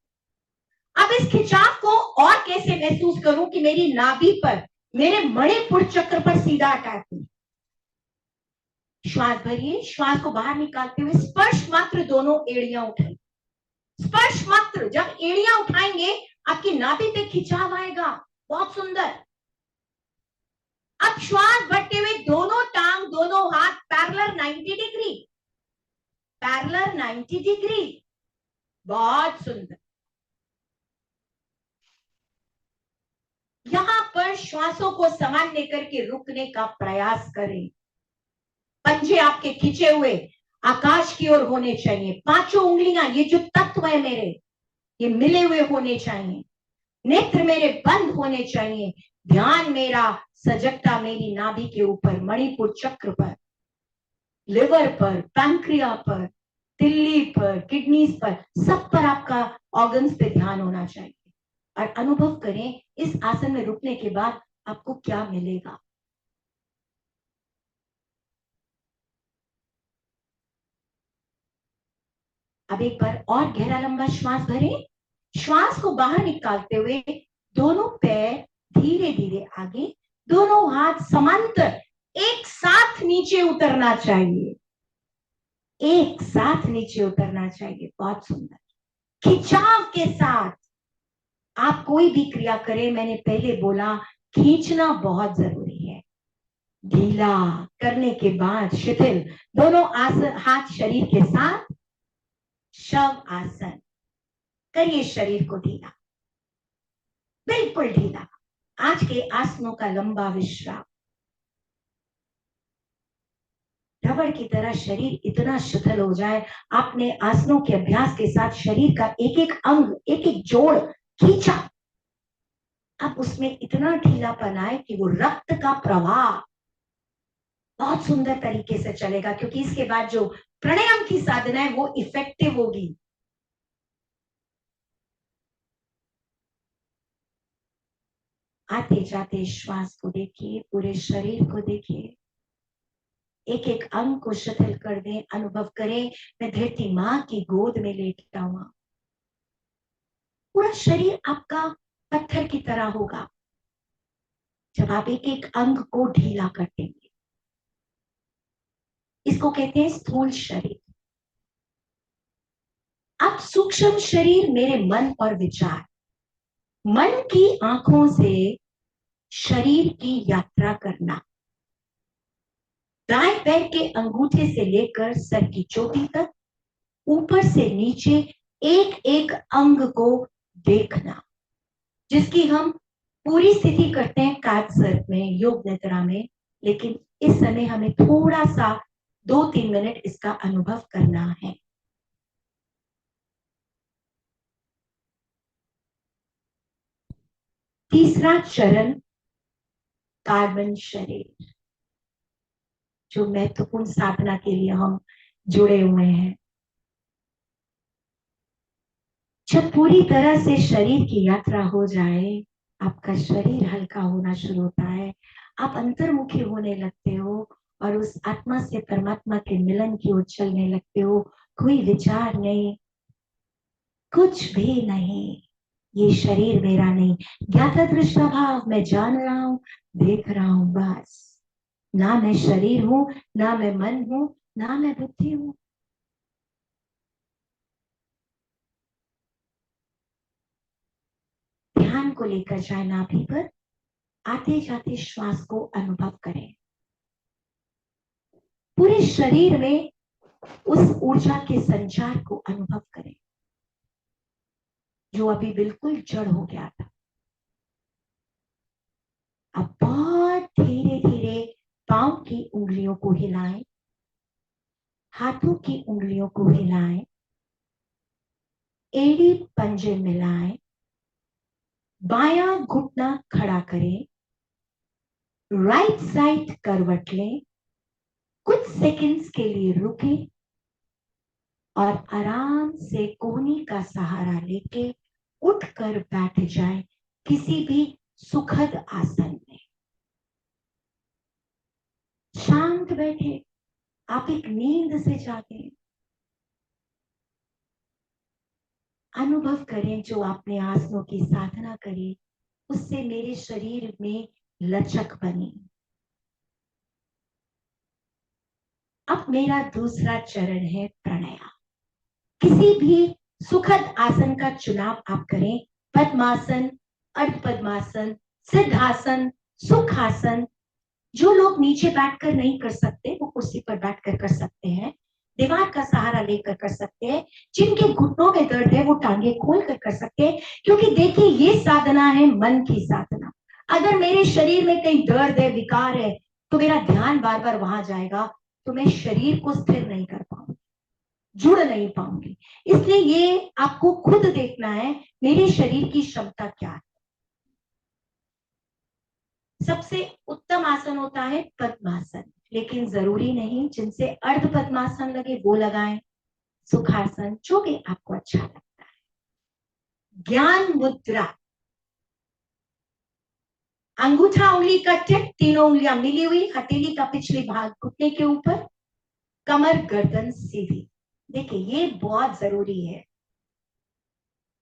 अब इस खिंचाव को और कैसे महसूस करूं कि मेरी नाभि पर, मेरे मणिपुर चक्र पर सीधा अटैक हो। श्वास भरिए, श्वास को बाहर निकालते हुए स्पर्श मात्र दोनों एड़ियां उठाइए। स्पर्श मात्र, जब एड़ियां उठाएंगे आपकी नाभि पे खिंचाव आएगा, बहुत सुंदर। अब श्वास भरते हुए दोनों टांग, दोनों हाथ पैरेलल 90 डिग्री, पैरेलल 90 डिग्री, बहुत सुंदर। यहां पर श्वासों को सामान्य करके रुकने का प्रयास करें। पंजे आपके खींचे हुए आकाश की ओर होने चाहिए। पांचों उंगलियां, ये जो तत्व है मेरे, ये मिले हुए होने चाहिए। नेत्र मेरे बंद होने चाहिए। ध्यान मेरा, सजगता मेरी नाभि के ऊपर, मणिपुर चक्र पर, लिवर पर, पैंक्रिया पर, तिल्ली पर, किडनीज पर, सब पर आपका ऑर्गन्स पे ध्यान होना चाहिए। और अनुभव करें इस आसन में रुकने के बाद आपको क्या मिलेगा। अब एक बार और गहरा लंबा श्वास भरें। श्वास को बाहर निकालते हुए दोनों पैर धीरे धीरे आगे, दोनों हाथ समांतर एक साथ नीचे उतरना चाहिए, एक साथ नीचे उतरना चाहिए। बहुत सुंदर। खिंचाव के साथ आप कोई भी क्रिया करें, मैंने पहले बोला खींचना बहुत जरूरी है। ढीला करने के बाद शिथिल, दोनों आसन, हाथ शरीर के साथ, शव आसन करिए, शरीर को ढीला, बिल्कुल ढीला। आज के आसनों का लंबा विश्राम। रबड़ की तरह शरीर इतना शिथिल हो जाए, आपने आसनों के अभ्यास के साथ शरीर का एक एक अंग, एक एक जोड़ खींचा, अब उसमें इतना ढीलापन आए कि वो रक्त का प्रवाह बहुत सुंदर तरीके से चलेगा, क्योंकि इसके बाद जो प्राणायाम की साधना है वो इफेक्टिव होगी। आते जाते श्वास को देखिए, पूरे शरीर को देखिए, एक एक अंग को शिथिल कर दें। अनुभव करें मैं धरती मां की गोद में लेटा हुआ, पूरा शरीर आपका पत्थर की तरह होगा जब आप एक एक अंग को ढीला कर देंगे। इसको कहते हैं स्थूल शरीर। अब सूक्ष्म शरीर, मेरे मन और विचार। मन की आंखों से शरीर की यात्रा करना, दाएं पैर के अंगूठे से लेकर सर की चोटी तक, ऊपर से नीचे एक एक अंग को देखना, जिसकी हम पूरी स्थिति करते हैं कायसर्प में, योग निद्रा में, लेकिन इस समय हमें थोड़ा सा 2-3 मिनट इसका अनुभव करना है। तीसरा चरण कार्बन शरीर, जो महत्वपूर्ण साधना के लिए हम जुड़े हुए हैं। जब पूरी तरह से शरीर की यात्रा हो जाए, आपका शरीर हल्का होना शुरू होता है, आप अंतर्मुखी होने लगते हो और उस आत्मा से परमात्मा के मिलन की ओर चलने लगते हो। कोई विचार नहीं, कुछ भी नहीं, ये शरीर मेरा नहीं, ज्ञाता दृष्टा भाव, मैं जान रहा हूं, देख रहा हूं, बस। ना मैं शरीर हूं, ना मैं मन हूं, ना मैं बुद्धि हूं। ध्यान को लेकर जाए नाभि पर, आते जाते श्वास को अनुभव करें। पूरे शरीर में उस ऊर्जा के संचार को अनुभव करें जो अभी बिल्कुल जड़ हो गया था। अब बहुत धीरे धीरे पांव की उंगलियों को हिलाएं, हाथों की उंगलियों को हिलाएं, एड़ी पंजे मिलाएं, बायां घुटना खड़ा करें, राइट साइड करवट लें, कुछ सेकंड्स के लिए रुकें और आराम से कोहनी का सहारा लेके उठकर बैठ जाएं किसी भी सुखद आसन में। शांत बैठे, आप एक नींद से जागे। अनुभव करें जो आपने आसनों की साधना करी उससे मेरे शरीर में लचक बनी। अब मेरा दूसरा चरण है प्राणायाम। किसी भी सुखद आसन का चुनाव आप करें, पद्मासन, अर्ध पद्मासन, सिद्धासन, सुखासन। जो लोग नीचे बैठकर नहीं कर सकते वो कुर्सी पर बैठकर कर सकते हैं, दीवार का सहारा लेकर कर सकते हैं। जिनके घुटनों में दर्द है वो टांगे खोल कर सकते हैं, क्योंकि देखिए ये साधना है मन की साधना। अगर मेरे शरीर में कहीं दर्द है, विकार है, तो मेरा ध्यान बार बार वहां जाएगा, तो मैं शरीर को स्थिर नहीं कर पाऊंगी, जुड़ नहीं पाऊंगी। इसलिए ये आपको खुद देखना है मेरे शरीर की क्षमता क्या है। सबसे उत्तम आसन होता है पद्मासन, लेकिन जरूरी नहीं, जिनसे अर्ध पद्मासन लगे वो लगाएं, सुखासन, जो भी आपको अच्छा लगता है। ज्ञान मुद्रा, अंगूठा उंगली का टिप, तीनों उंगलियां मिली हुई, हथेली का पिछली भाग घुटने के ऊपर, कमर गर्दन सीधी। देखिए ये बहुत जरूरी है।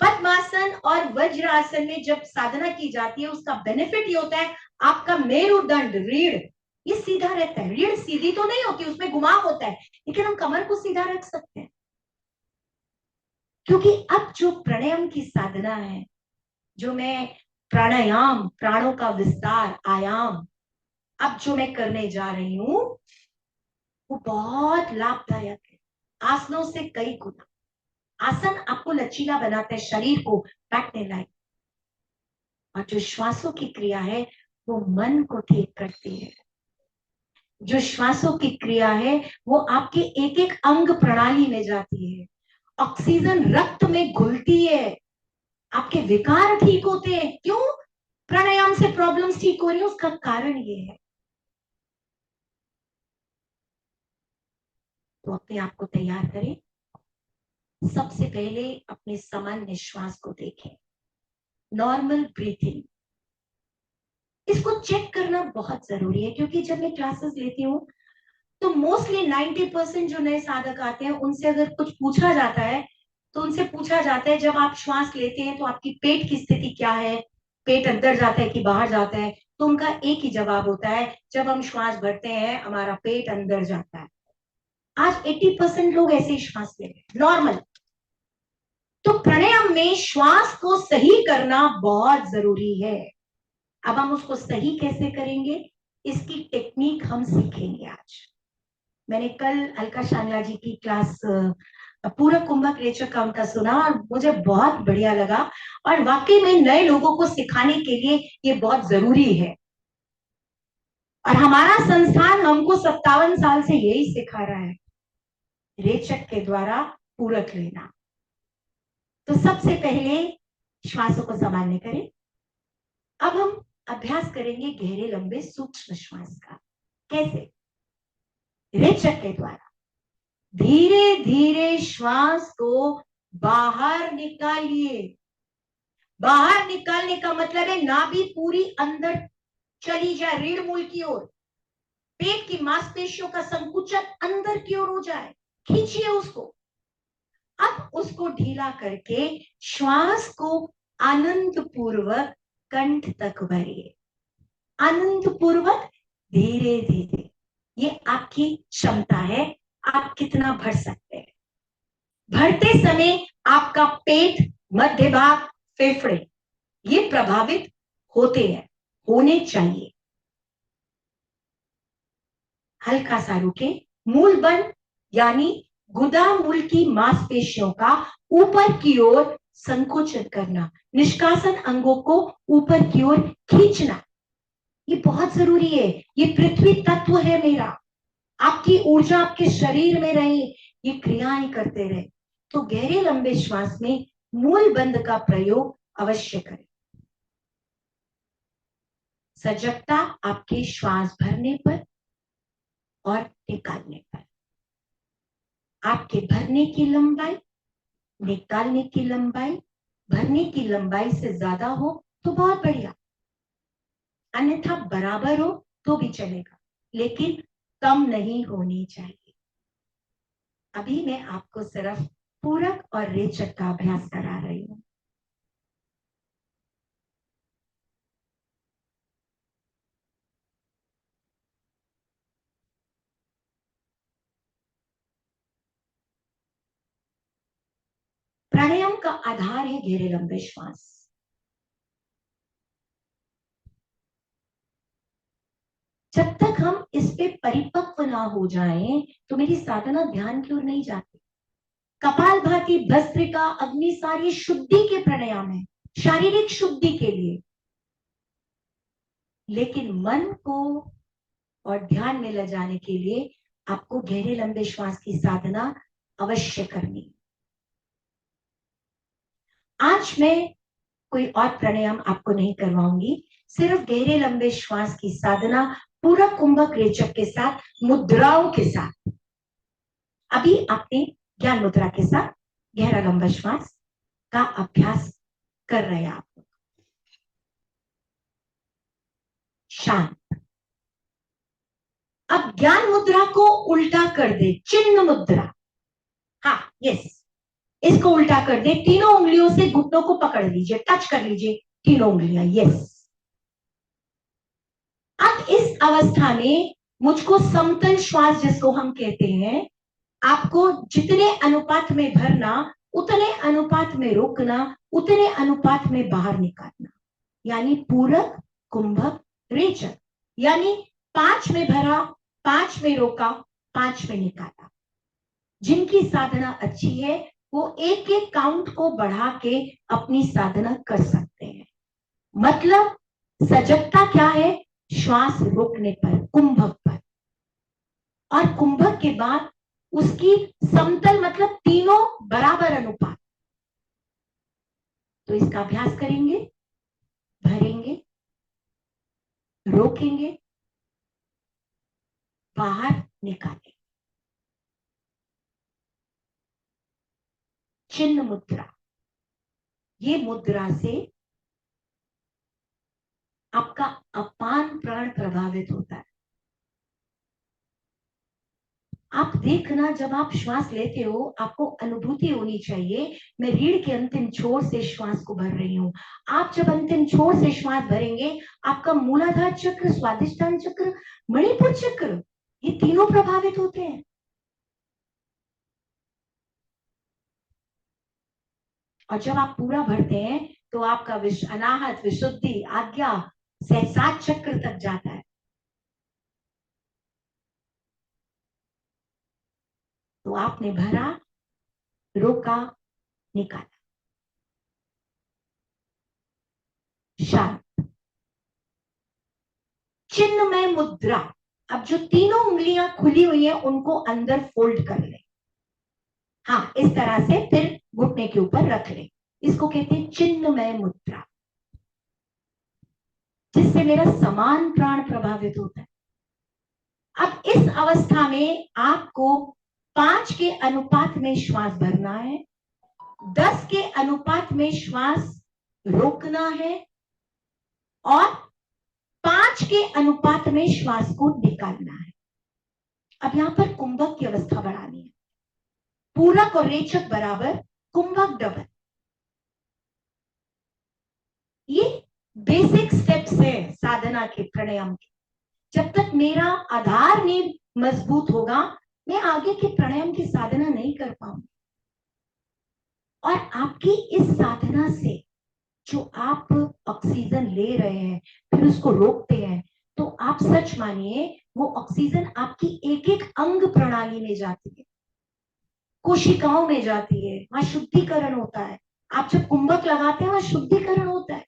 पद्मासन और वज्रासन में जब साधना की जाती है उसका बेनिफिट ये होता है, आपका मेरुदंड, रीढ़, ये सीधा रहता है। रीढ़ सीधी तो नहीं होती, उसमें घुमाव होता है, लेकिन हम कमर को सीधा रख सकते हैं। क्योंकि अब जो प्राणायाम की साधना है, जो मैं प्राणायाम, प्राणों का विस्तार, आयाम, अब जो मैं करने जा रही हूं वो बहुत लाभदायक है, आसनों से कई गुना। आसन आपको लचीला बनाता है, शरीर को बैठने लायक, और जो श्वासों की क्रिया है वो मन को ठीक करती है। जो श्वासों की क्रिया है वो आपके एक एक अंग प्रणाली में जाती है, ऑक्सीजन रक्त में घुलती है, आपके विकार ठीक होते हैं। क्यों? प्राणायाम से प्रॉब्लम्स ठीक हो रही है, उसका कारण ये है। तो अपने आप को तैयार करें। सबसे पहले अपने सामान्य श्वास को देखें, नॉर्मल ब्रीथिंग, इसको चेक करना बहुत जरूरी है। क्योंकि जब मैं क्लासेस लेती हूँ तो मोस्टली 90% जो नए साधक आते हैं उनसे अगर कुछ पूछा जाता है तो उनसे पूछा जाता है जब आप श्वास लेते हैं तो आपकी पेट की स्थिति क्या है, पेट अंदर जाता है कि बाहर जाता है, तो उनका एक ही जवाब होता है, जब हम श्वास भरते हैं हमारा पेट अंदर जाता है। आज 80% लोग ऐसे ही श्वास ले रहे हैं, नॉर्मल। तो प्राणायाम में श्वास को सही करना बहुत जरूरी है। अब हम उसको सही कैसे करेंगे, इसकी टेक्निक हम सीखेंगे आज। मैंने कल अलका शांगला जी की क्लास पूरा कुंभक रेचक का उनका सुना और मुझे बहुत बढ़िया लगा, और वाकई में नए लोगों को सिखाने के लिए ये बहुत जरूरी है। और हमारा संस्थान हमको 57 साल से यही सिखा रहा है, रेचक के द्वारा पूरक लेना। तो सबसे पहले श्वासों को सामान्य करें। अब हम अभ्यास करेंगे गहरे लंबे सूक्ष्म श्वास का। कैसे? रेचक के द्वारा धीरे धीरे श्वास को बाहर निकालिए। बाहर निकालने का मतलब है नाभि पूरी अंदर चली जाए, रीढ़ मूल की ओर, पेट की मांसपेशियों का संकुचन अंदर की ओर हो जाए, खींचिए उसको। अब उसको ढीला करके श्वास को आनंद पूर्वक कंठ तक भरिए, आनंद पूर्वक, धीरे धीरे। ये आपकी क्षमता है, आप कितना भर सकते हैं। भरते समय आपका पेट, मध्य भाग, फेफड़े ये प्रभावित होते हैं, होने चाहिए। हल्का सा रुके, मूल बंद यानी गुदा मूल की मांसपेशियों का ऊपर की ओर संकोचन करना, निष्कासन अंगों को ऊपर की ओर खींचना, ये बहुत जरूरी है। ये पृथ्वी तत्व है मेरा, आपकी ऊर्जा आपके शरीर में रहे, ये क्रियाएं करते रहे। तो गहरे लंबे श्वास में मूल बंद का प्रयोग अवश्य करें। सजगता आपके श्वास भरने पर और निकालने पर। आपके भरने की लंबाई, निकालने की लंबाई, भरने की लंबाई से ज्यादा हो तो बहुत बढ़िया, अन्यथा बराबर हो तो भी चलेगा, लेकिन कम नहीं होनी चाहिए। अभी मैं आपको सिर्फ पूरक और रेचक का अभ्यास करा रही हूं। प्राणायाम का आधार है गहरे लंबे श्वास। जब तक हम इस पे परिपक्व ना हो जाएं तो मेरी साधना ध्यान की ओर नहीं जाती। कपालभाति, भस्त्रिका, अग्निसारी शुद्धि के प्राणायाम है, शारीरिक शुद्धि के लिए, लेकिन मन को और ध्यान में ले जाने के लिए आपको गहरे लंबे श्वास की साधना अवश्य करनी। आज मैं कोई और प्राणायाम आपको नहीं करवाऊंगी, सिर्फ गहरे लंबे श्वास की साधना पूरा कुंभक रेचक के साथ, मुद्राओं के साथ। अभी आपने ज्ञान मुद्रा के साथ गहरा लंबा श्वास का अभ्यास कर रहे हैं आप लोग। शांत। अब ज्ञान मुद्रा को उल्टा कर दे, चिन्ह मुद्रा। हाँ, यस, इसको उल्टा कर दे। तीनों उंगलियों से घुटनों को पकड़ लीजिए, टच कर लीजिए तीनों उंगलियां, यस। अब इस अवस्था में मुझको समतल श्वास जिसको हम कहते हैं, आपको जितने अनुपात में भरना उतने अनुपात में रोकना, उतने अनुपात में बाहर निकालना, यानी पूरक, कुंभक, रेचक। यानी 5 में भरा, 5 में रोका, 5 में निकाला। जिनकी साधना अच्छी है वो एक एक काउंट को बढ़ा के अपनी साधना कर सकते हैं। मतलब सजगता क्या है? श्वास रोकने पर, कुंभक पर, और कुंभक के बाद उसकी समतल, मतलब तीनों बराबर अनुपात। तो इसका अभ्यास करेंगे, भरेंगे, रोकेंगे, बाहर निकालेंगे। चिन्ह मुद्रा, ये मुद्रा से आपका अपान प्राण प्रभावित होता है। आप देखना, जब आप श्वास लेते हो आपको अनुभूति होनी चाहिए, मैं रीढ़ के अंतिम छोर से श्वास को भर रही हूं। आप जब अंतिम छोर से श्वास भरेंगे, आपका मूलाधार चक्र, स्वादिष्टान चक्र, मणिपुर चक्र, ये तीनों प्रभावित होते हैं। और जब आप पूरा भरते हैं तो आपका अनाहत, विशुद्धि, आज्ञा, सहसात चक्र तक जाता है। तो आपने भरा, रोका, निकाला, शांत। चिन्हमय मुद्रा। अब जो तीनों उंगलियां खुली हुई हैं उनको अंदर फोल्ड कर ले। हाँ, इस तरह से फिर घुटने के ऊपर रख ले। इसको कहते हैं चिन्हमय मुद्रा, जिससे मेरा समान प्राण प्रभावित होता है। अब इस अवस्था में आपको 5 के अनुपात में श्वास भरना है, 10 के अनुपात में श्वास रोकना है, और 5 के अनुपात में श्वास को निकालना है। अब यहां पर कुंभक की अवस्था बढ़ानी है। पूरक और रेचक बराबर, कुंभक डबल। ये बेसिक स्टेप्स है साधना के, प्राणायाम के। जब तक मेरा आधार नहीं मजबूत होगा, मैं आगे के प्राणायाम की साधना नहीं कर पाऊंगी। और आपकी इस साधना से जो आप ऑक्सीजन ले रहे हैं फिर उसको रोकते हैं, तो आप सच मानिए वो ऑक्सीजन आपकी एक एक अंग प्रणाली में जाती है, कोशिकाओं में जाती है, वहां शुद्धिकरण होता है। आप जब कुंभक लगाते हैं वहां शुद्धिकरण होता है।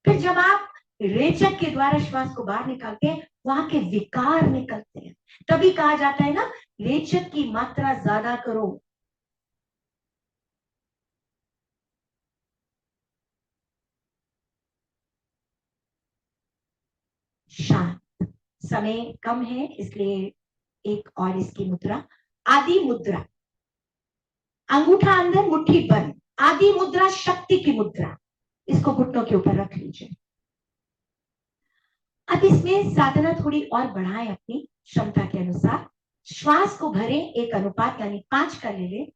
फिर जब आप रेचक के द्वारा श्वास को बाहर निकालते हैं, वहां के विकार निकलते हैं। तभी कहा जाता है ना, रेचक की मात्रा ज्यादा करो। शांत। समय कम है इसलिए एक और इसकी मुद्रा, आदि मुद्रा। अंगूठा अंदर, मुट्ठी बंद। आदि मुद्रा शक्ति की मुद्रा। इसको घुटनों के ऊपर रख लीजिए। अब इसमें साधना थोड़ी और बढ़ाएं अपनी क्षमता के अनुसार। श्वास को भरें एक अनुपात, यानी 5 का ले लें,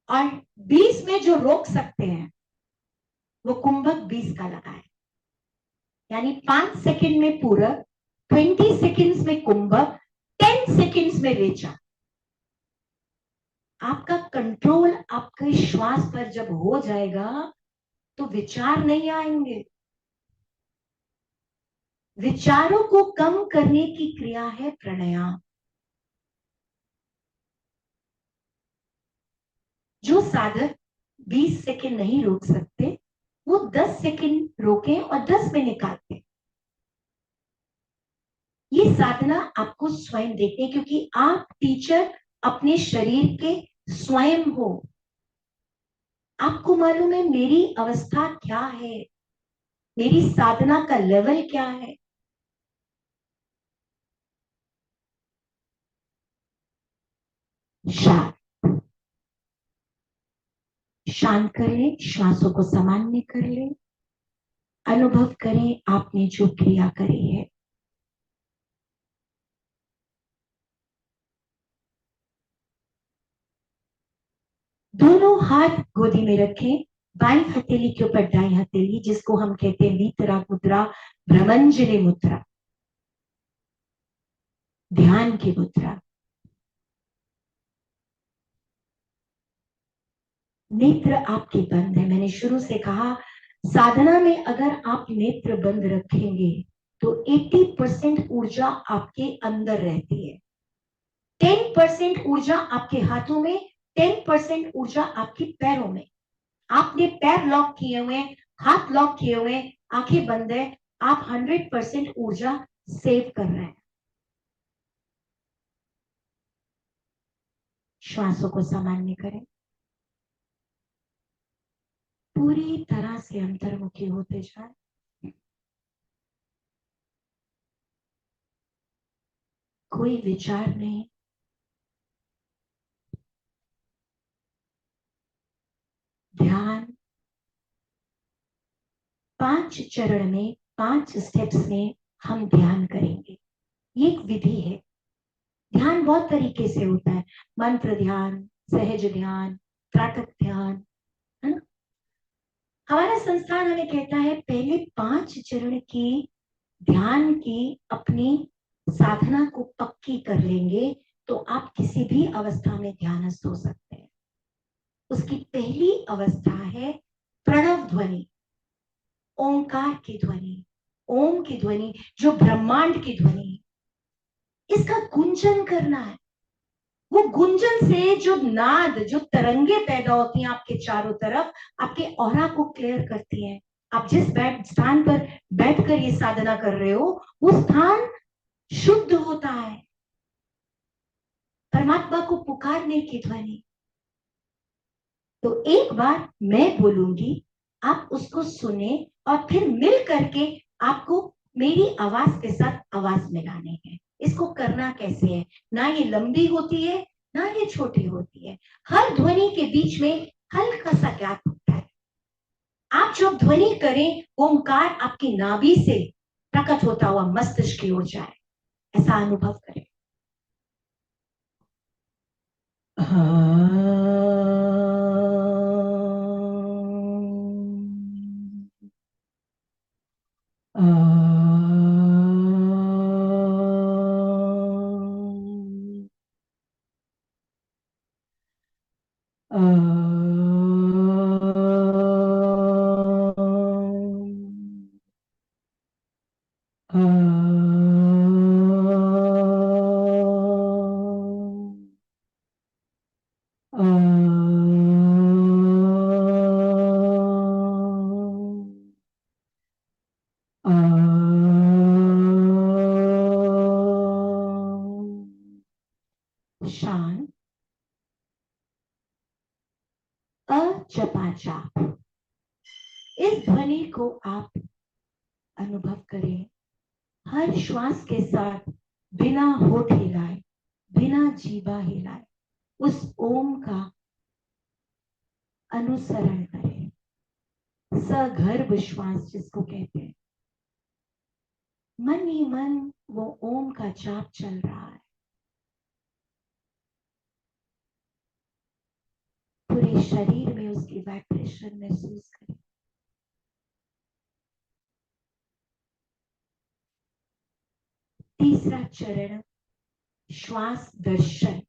और 20 में जो रोक सकते हैं वो कुंभक 20 का लगाए, यानी 5 सेकंड में पूरक, 20 सेकंड्स में कुंभक, 10 सेकंड्स में रेचा। आपका कंट्रोल आपके श्वास पर जब हो जाएगा तो विचार नहीं आएंगे। विचारों को कम करने की क्रिया है प्राणायाम। जो साधक 20 सेकंड नहीं रोक सकते वो 10 सेकंड रोकें और 10 में निकालते। ये साधना आपको स्वयं देखनी है, क्योंकि आप टीचर अपने शरीर के स्वयं हो। आपको मालूम है मेरी अवस्था क्या है, मेरी साधना का लेवल क्या है। शांत शांत कर ले, श्वासों को सामान्य कर ले, अनुभव करें आपने जो क्रिया करी है। दोनों हाथ गोदी में रखें, बाई हथेली के ऊपर दाई हथेली, जिसको हम कहते हैं वीतराग मुद्रा, भ्रमंजलि मुद्रा, ध्यान की मुद्रा। नेत्र आपके बंद है। मैंने शुरू से कहा साधना में अगर आप नेत्र बंद रखेंगे तो 80% ऊर्जा आपके अंदर रहती है, 10% ऊर्जा आपके हाथों में, 10% ऊर्जा आपके पैरों में। आपने पैर लॉक किए हुए, हाथ लॉक किए हुए, आंखें बंद है, आप 100% ऊर्जा सेव कर रहे हैं। श्वासों को सामान्य करें, पूरी तरह से अंतर्मुखी होते जाए। कोई विचार नहीं, ध्यान 5 चरण में, 5 स्टेप्स में हम ध्यान करेंगे। ये एक विधि है। ध्यान बहुत तरीके से होता है, मंत्र ध्यान, सहज ध्यान, त्राटक ध्यान, है ना। हमारा संस्थान हमें कहता है पहले 5 चरण की ध्यान की अपनी साधना को पक्की कर लेंगे तो आप किसी भी अवस्था में ध्यानस्थ हो सकते हैं। उसकी पहली अवस्था है प्रणव ध्वनि, ओंकार की ध्वनि, ओम की ध्वनि, जो ब्रह्मांड की ध्वनि है। इसका गुंजन करना है। वो गुंजन से जो नाद, जो तरंगे पैदा होती हैं आपके चारों तरफ, आपके ऑरा को क्लियर करती हैं। आप जिस स्थान पर बैठकर ये साधना कर रहे हो वो स्थान शुद्ध होता है, परमात्मा को पुकारने की ध्वनि। तो एक बार मैं बोलूंगी, आप उसको सुने और फिर मिल करके आपको मेरी आवाज के साथ आवाज मिलानी है। इसको करना कैसे है, ना ये लंबी होती है ना ये छोटी होती है। हर ध्वनि के बीच में हल्का सा गैप होता है। आप जब ध्वनि करें ओंकार आपकी नाभि से प्रकट होता हुआ मस्तिष्क की ओर जाए, ऐसा अनुभव करें। शांत अजपा जाप, इस ध्वनि को आप अनुभव करें। हर श्वास के साथ बिना होठ हिलाए, बिना जीवा हिलाए उस ओम का अनुसरण करें। सगर्भ श्वास जिसको कहते हैं, मन ही मन वो ओम का जाप चल रहा है। पूरे शरीर में उसकी वाइब्रेशन महसूस करें। तीसरा चरण श्वास दर्शन।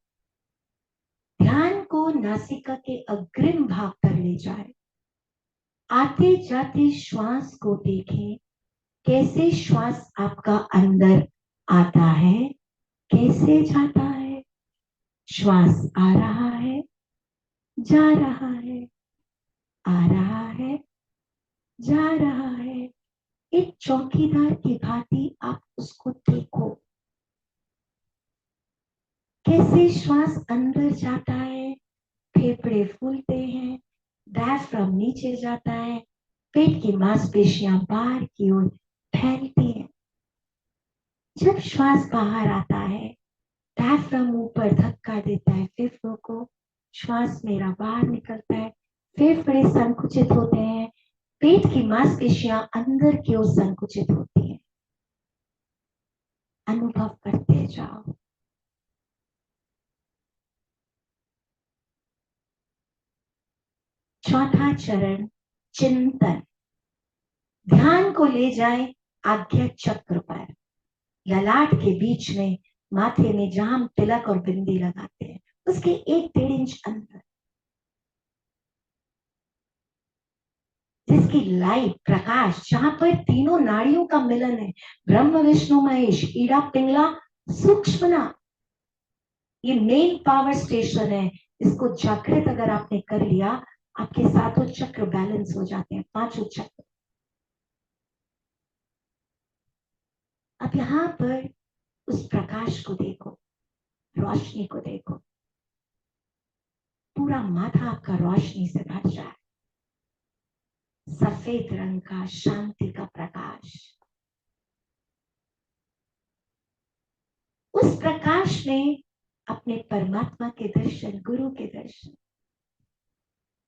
ध्यान को नासिका के अग्रिम भाग पर ले जाए। आते जाते श्वास को देखें, कैसे श्वास आपका अंदर आता है, कैसे जाता है। श्वास आ रहा है, जा रहा है, आ रहा है, जा रहा है। एक चौकीदार की भांति आप उसको देखो, कैसे श्वास अंदर जाता है, फेफड़े फूलते हैं, डायफ्राम नीचे जाता है, पेट की मांसपेशियां बाहर की ओर फैलती हैं। जब श्वास बाहर आता है, डायफ्राम ऊपर धक्का देता है फेफड़ों को, श्वास मेरा बाहर निकलता है, फेफड़े संकुचित होते हैं, पेट की मांसपेशियां अंदर की ओर संकुचित होती हैं। अनुभव करते जाओ। चौथा चरण चिंतन। ध्यान को ले जाए आज्ञा चक्र पर, ललाट के बीच में, माथे में जहां हम तिलक और बिंदी लगाते हैं उसके 1-1.5 इंच अंदर, जिसकी लाइट प्रकाश, जहां पर तीनों नाड़ियों का मिलन है, ब्रह्म विष्णु महेश, ईड़ा पिंगला सूक्ष्मना, ये मेन पावर स्टेशन है। इसको जागृत अगर आपने कर लिया, आपके सातों चक्र बैलेंस हो जाते हैं, 5 चक्र। अब यहां पर उस प्रकाश को देखो, रोशनी को देखो, पूरा माथा आपका रोशनी से भर जाए। सफेद रंग का शांति का प्रकाश। उस प्रकाश में अपने परमात्मा के दर्शन, गुरु के दर्शन।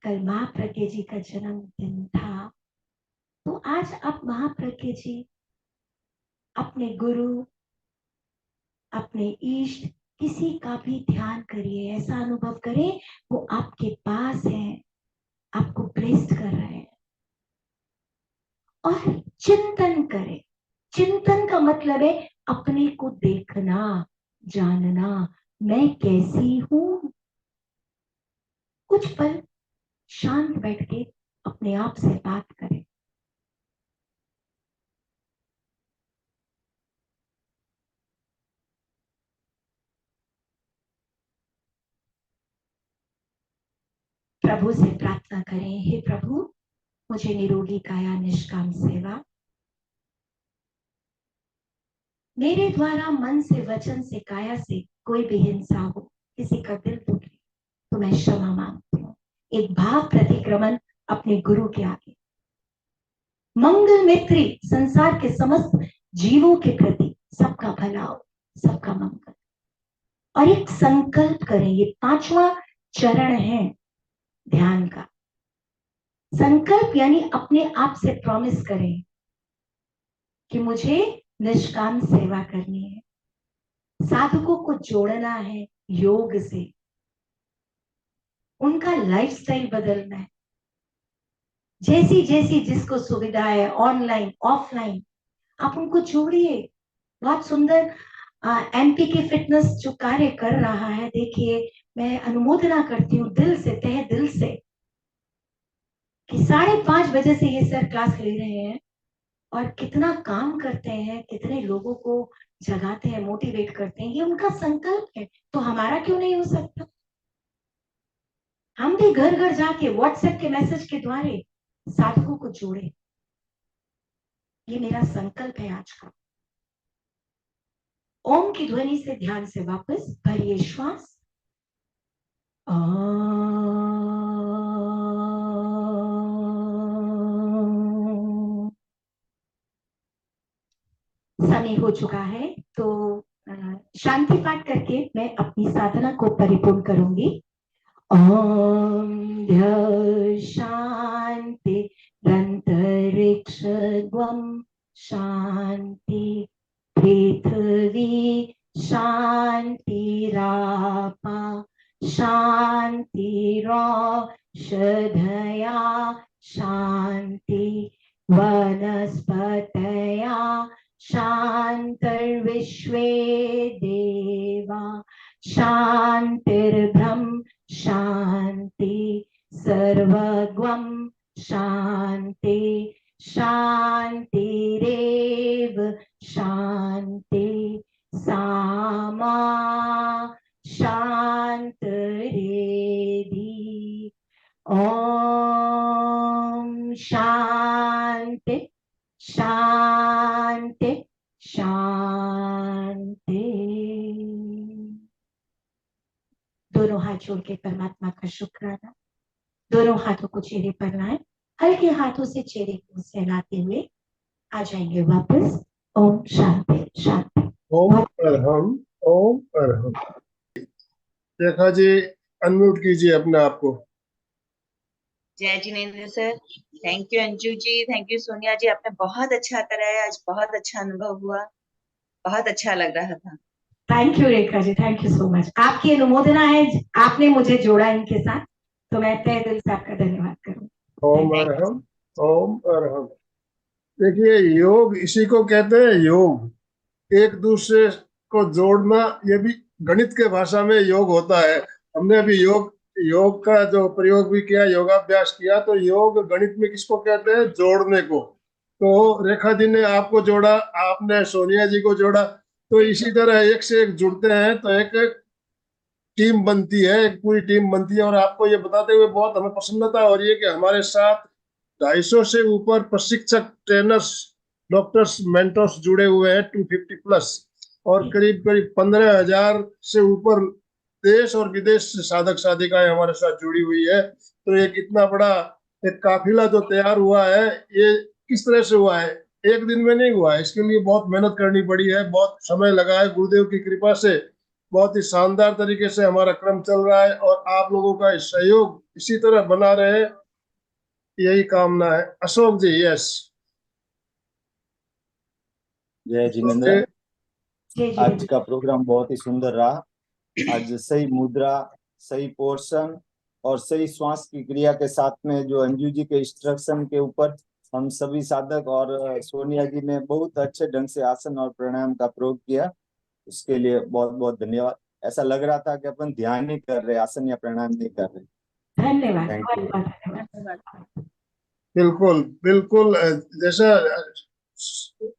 कल महाप्रज्ञ जी का जन्मदिन था, तो आज आप महाप्रज्ञ जी, अपने गुरु, अपने इष्ट, किसी का भी ध्यान करिए। ऐसा अनुभव करें वो आपके पास है, आपको ब्लेस्ड कर रहे हैं। और चिंतन करें। चिंतन का मतलब है अपने को देखना, जानना, मैं कैसी हूं। कुछ पल शांत बैठ के अपने आप से बात करें। प्रभु से प्रार्थना करें, हे प्रभु, मुझे निरोगी काया, निष्काम सेवा, मेरे द्वारा मन से, वचन से, काया से कोई भी हिंसा हो, किसी का दिल दुखे, तो मैं क्षमा मांगती हूँ। एक भाव प्रतिक्रमण अपने गुरु के आगे। मंगल मैत्री संसार के समस्त जीवों के प्रति, सबका भला हो, सबका मंगल। और एक संकल्प करें, ये 5वां चरण है ध्यान का। संकल्प यानी अपने आप से प्रॉमिस करें कि मुझे निष्काम सेवा करनी है, साधकों को जोड़ना है योग से, उनका लाइफस्टाइल बदलना है। जैसी जैसी जिसको सुविधा है, ऑनलाइन ऑफलाइन, आप उनको जोड़िए। बहुत सुंदर एमपी के फिटनेस जो कार्य कर रहा है, देखिए, मैं अनुमोदना करती हूँ दिल से, तहे दिल से, कि 5:30 बजे से ये सर क्लास ले रहे हैं और कितना काम करते हैं, कितने लोगों को जगाते हैं, मोटिवेट करते हैं। ये उनका संकल्प है, तो हमारा क्यों नहीं हो सकता? हम भी घर घर जाके व्हाट्सएप के मैसेज के द्वारा साधकों को जोड़े। ये मेरा संकल्प है आज का। ओम की ध्वनि से ध्यान से वापस भरिए श्वास। समय हो चुका है, तो शांति पाठ करके मैं अपनी साधना को परिपूर्ण करूंगी। ओम ध्य शांति रंतरिक्ष द्वम शांति, पृथ्वी शांति, रापा शांति, श्रद्धया शान्ति वनस्पतया शान्तिर्विश्वे देवा शान्तिर्ब्रह्म शान्ति सर्वगं शान्ति शान्तिरेव शान्ति सामा शान्तिरेधि ओम शांति शांति शांति। दोनों हाथ जोड़ के परमात्मा का शुक्राना, दोनों हाथों को चेहरे पर लाएं, हल्के हाथों से चेहरे को सहलाते हुए आ जाएंगे वापस। ओम शांति शांति। ओम अरहम, ओम अरहम। रेखा जी अनम्यूट कीजिए अपने आप को। जय Jinendra sir, thank you Anju ji, thank you Sonia ji, आपने बहुत अच्छा कराया आज, बहुत अच्छा अनुभव हुआ, बहुत अच्छा लग रहा था। Thank you Rekha ji, thank you so much. आपकी अनुमोदना है, आपने मुझे जोड़ा इनके साथ, तो मैं तहे दिल से आपका धन्यवाद करूँ। ओम अरहम, ओम अरहम। देखिए योग इसी को कहते हैं, योग एक दूसरे को जोड़ना, ये भी गणित के भाषा में योग होता है। हमने अभी योग का जो प्रयोग भी किया, योगाभ्यास किया, तो योग गणित में किसको कहते हैं? जोड़ने को। तो रेखा जी ने आपको जोड़ा, आपने सोनिया जी को जोड़ा, तो इसी तरह एक से एक जुड़ते हैं तो एक टीम बनती है, एक पूरी टीम बनती है। और आपको ये बताते हुए बहुत हमें प्रसन्नता हो रही है कि हमारे साथ 250 से ऊपर प्रशिक्षक, ट्रेनर्स, डॉक्टर्स, मेंटर्स जुड़े हुए हैं, 250 प्लस, और करीब करीब 15,000 से ऊपर देश और विदेश से साधक साधिकाएं हमारे साथ जुड़ी हुई है। तो एक इतना बड़ा एक काफिला जो तैयार हुआ है, ये किस तरह से हुआ है? एक दिन में नहीं हुआ है, इसके लिए बहुत मेहनत करनी पड़ी है, बहुत समय लगा है। गुरुदेव की कृपा से बहुत ही शानदार तरीके से हमारा क्रम चल रहा है, और आप लोगों का सहयोग इसी तरह बना रहे, यही कामना है। अशोक जी, यस। जय जिनेंद्र। जय आज जी। का प्रोग्राम बहुत ही सुंदर रहा। आज सही मुद्रा, सही पोर्शन और सही श्वास की क्रिया के साथ में जो अंजू जी के इंस्ट्रक्शन के ऊपर हम सभी साधक और सोनिया जी ने बहुत अच्छे ढंग से आसन और प्राणायाम का प्रयोग किया, उसके लिए बहुत बहुत धन्यवाद। ऐसा लग रहा था कि अपन ध्यान नहीं कर रहे, आसन या प्राणायाम नहीं कर रहे। धन्यवाद, थैंक यू। बहुत बहुत धन्यवाद। बिल्कुल बिल्कुल, जैसा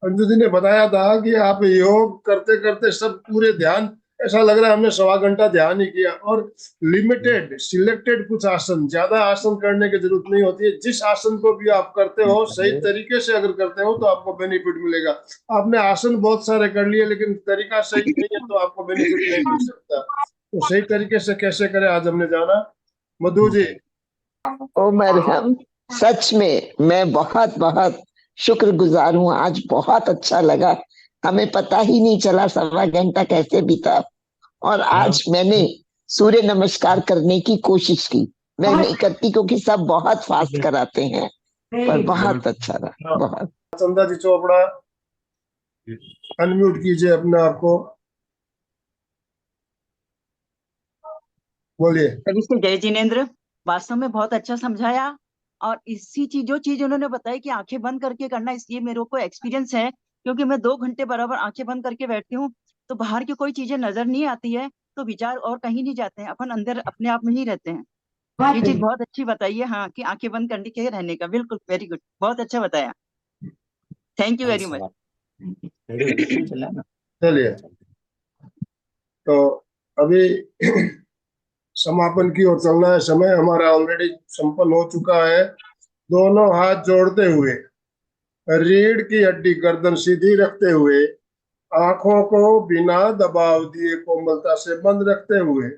अंजू जी ने बताया था कि आप योग करते करते सब पूरे ध्यान, ऐसा लग रहा है हमने 1.25 घंटा ध्यान ही किया। और लिमिटेड सिलेक्टेड कुछ आसन, ज्यादा आसन करने की जरूरत नहीं होती है। जिस आसन को भी आप करते हो सही तरीके से अगर करते हो तो आपको बेनिफिट मिलेगा। आपने आसन बहुत सारे कर लिए, लेकिन तरीका सही नहीं है तो आपको बेनिफिट नहीं मिल सकता। तो सही तरीके से कैसे करें, आज हमने जाना। मधु जी। ओम अरहम। सच में मैं बहुत बहुत शुक्रगुजार हूँ, आज बहुत अच्छा लगा, हमें पता ही नहीं चला 1.25 घंटा कैसे बीता। और आज मैंने सूर्य नमस्कार करने की कोशिश की, मैं नहीं करती क्योंकि सब बहुत फास्ट कराते हैं, पर बहुत अच्छा रहा, बहुत। चंदा जी चोपड़ा, अनम्यूट कीजिए अपने आप को, बोलिए। सभी से जय जिनेंद्र। वास्तव में बहुत अच्छा समझाया, और इसी चीज जो चीज उन्होंने बताई कि आंखें बंद करके करना, इसलिए मेरे को एक्सपीरियंस है, क्योंकि मैं 2 घंटे बराबर आंखें बंद करके बैठती हूँ तो बाहर की कोई चीजें नजर नहीं आती है, तो विचार और कहीं नहीं जाते हैं, अपन अंदर अपने आप में ही रहते हैं। ये चीज बहुत अच्छी बताई है, हाँ, कि आंखें बंद करने के रहने का। बिल्कुल, वेरी गुड, बहुत अच्छा बताया, थैंक यू वेरी मच। चलिए, तो अभी समापन की ओर चलना है, समय हमारा ऑलरेडी संपन्न हो चुका है। दोनों हाथ जोड़ते हुए, रीढ़ की हड्डी गर्दन सीधी रखते हुए, आंखों को बिना दबाव दिए कोमलता से बंद रखते हुए,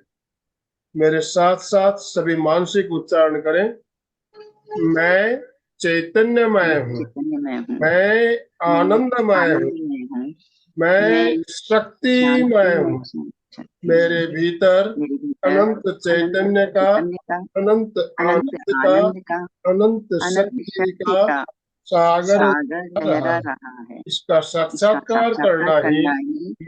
मेरे साथ साथ सभी मानसिक उच्चारण करें। मैं चैतन्यमय हूँ, मैं आनंदमय हूँ, मैं शक्तिमय हूँ, मेरे भीतर अनंत चैतन्य का, अनंत आनंद का, अनंत शक्ति का सागर लहरा रहा है। इसका साक्षात्कार करना ही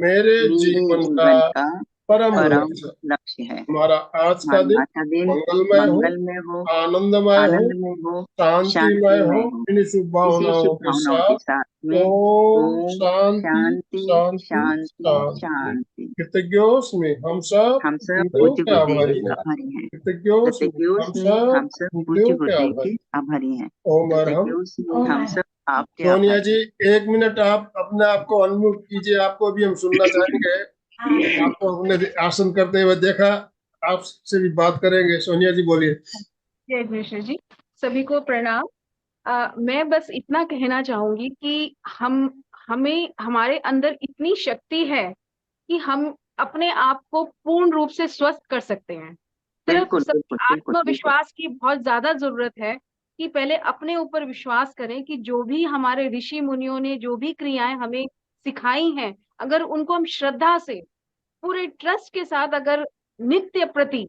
मेरे जीवन का परम परम लक्ष्य। लक्ष्य है। हमारा आज का दिन आज का दिन मंगलमय हो, मंगलमय हो, आनंदमय हो, आनंदमय हो, शांतिमय हो। शांतिमय हो। इन्हीं इसी शुभभावनाओं के शुभकामनाओं के साथ साथ में ओम ओम शांति शांति शांति शांति शांति। शांति। कृतज्ञों में हम सब हम सब गुरुदेव पूज्य के गुरुदेव आभारी के हैं। आभारी हैं। कृतज्ञों में कृतज्ञों हम से सब हम सब पूज्य गुरुदेव के गुरुदेव आभारी। के आभारी हैं। ओम अरहम। कृतज्ञों से ओम हम अरहम। सब आपके सोनिया आभारी जी हैं। 1 मिनट आप अपने आप को अनम्यूट कीजिए, आपको भी हम सुनना चाहेंगे। हाँ, आपको हमने आसन करते हुए देखा, आपसे भी बात करेंगे। सोनिया जी बोलिए। जय विष्णु जी, सभी को प्रणाम। मैं बस इतना कहना चाहूंगी कि हमें हमारे अंदर इतनी शक्ति है कि हम अपने आप को पूर्ण रूप से स्वस्थ कर सकते हैं। सिर्फ बिल्कुल बिल्कुल बिल्कुल बिल्कुल। आत्मविश्वास की बहुत ज्यादा जरूरत है कि पहले अपने ऊपर विश्वास करें कि जो भी हमारे ऋषि मुनियों ने जो भी क्रियाएं हमें सिखाई हैं, अगर उनको हम श्रद्धा से पूरे ट्रस्ट के साथ अगर नित्य प्रति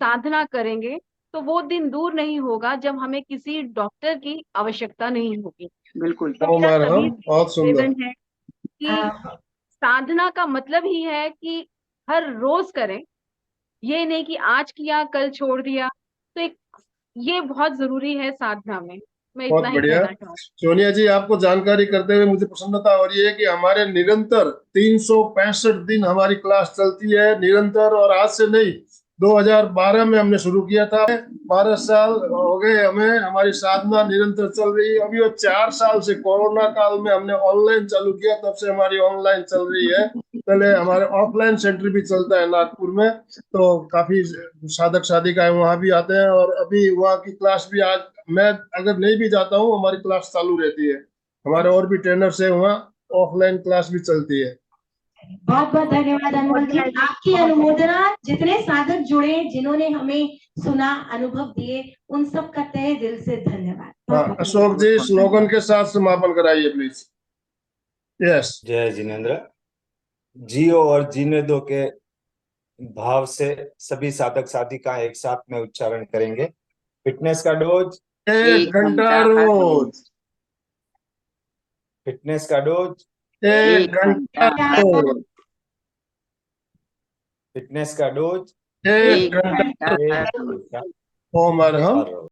साधना करेंगे तो वो दिन दूर नहीं होगा जब हमें किसी डॉक्टर की आवश्यकता नहीं होगी। बिल्कुल तो ओम मेरा अरहम। सभी बहुत सुंदर। निवेदन है कि हाँ, साधना का मतलब ही है कि हर रोज करें, ये नहीं कि आज किया कल छोड़ दिया। तो एक ये बहुत जरूरी है साधना में। मैं बहुत इतना ही बढ़िया। कहना चाहूँ। सोनिया जी, आपको जानकारी करते हुए मुझे प्रसन्नता हो रही है कि हमारे निरंतर 365 दिन हमारी क्लास चलती है निरंतर। और आज से नहीं, 2012 में हमने शुरू किया था। 12 साल हो गए हमें, हमारी साधना निरंतर चल रही है। अभी वो 4 साल से कोरोना काल में हमने ऑनलाइन चालू किया, तब से हमारी ऑनलाइन चल रही है। पहले हमारे ऑफलाइन सेंटर भी चलता है नागपुर में, तो काफी साधक साधिकाएं वहां भी आते हैं। और अभी वहाँ की क्लास भी, आज मैं अगर नहीं भी जाता हूँ, हमारी क्लास चालू रहती है। हमारे और भी ट्रेनर्स है वहाँ, ऑफलाइन क्लास भी चलती है। बहुत बहुत धन्यवाद अनमोल जी, आपकी अनुमोदना। जितने साधक जुड़े, जिन्होंने हमें सुना, अनुभव दिए, उन सब का तहे दिल से धन्यवाद। बहुत हाँ, बहुत अशोक जी स्लोगन के साथ समापन कराइए प्लीज। यस। जय जिनेन्द्र। जियो और जीने दो के भाव से सभी साधक साधिका एक साथ में उच्चारण करेंगे। फिटनेस का डोज 1 घंटा हर रोज। फिटनेस का डोज 1 घंटा धन्यवाद। रोज। फिटनेस का डोज 1 एक घंटा घंटा एक रोज। घंटा ओम अरहम। हर रोज।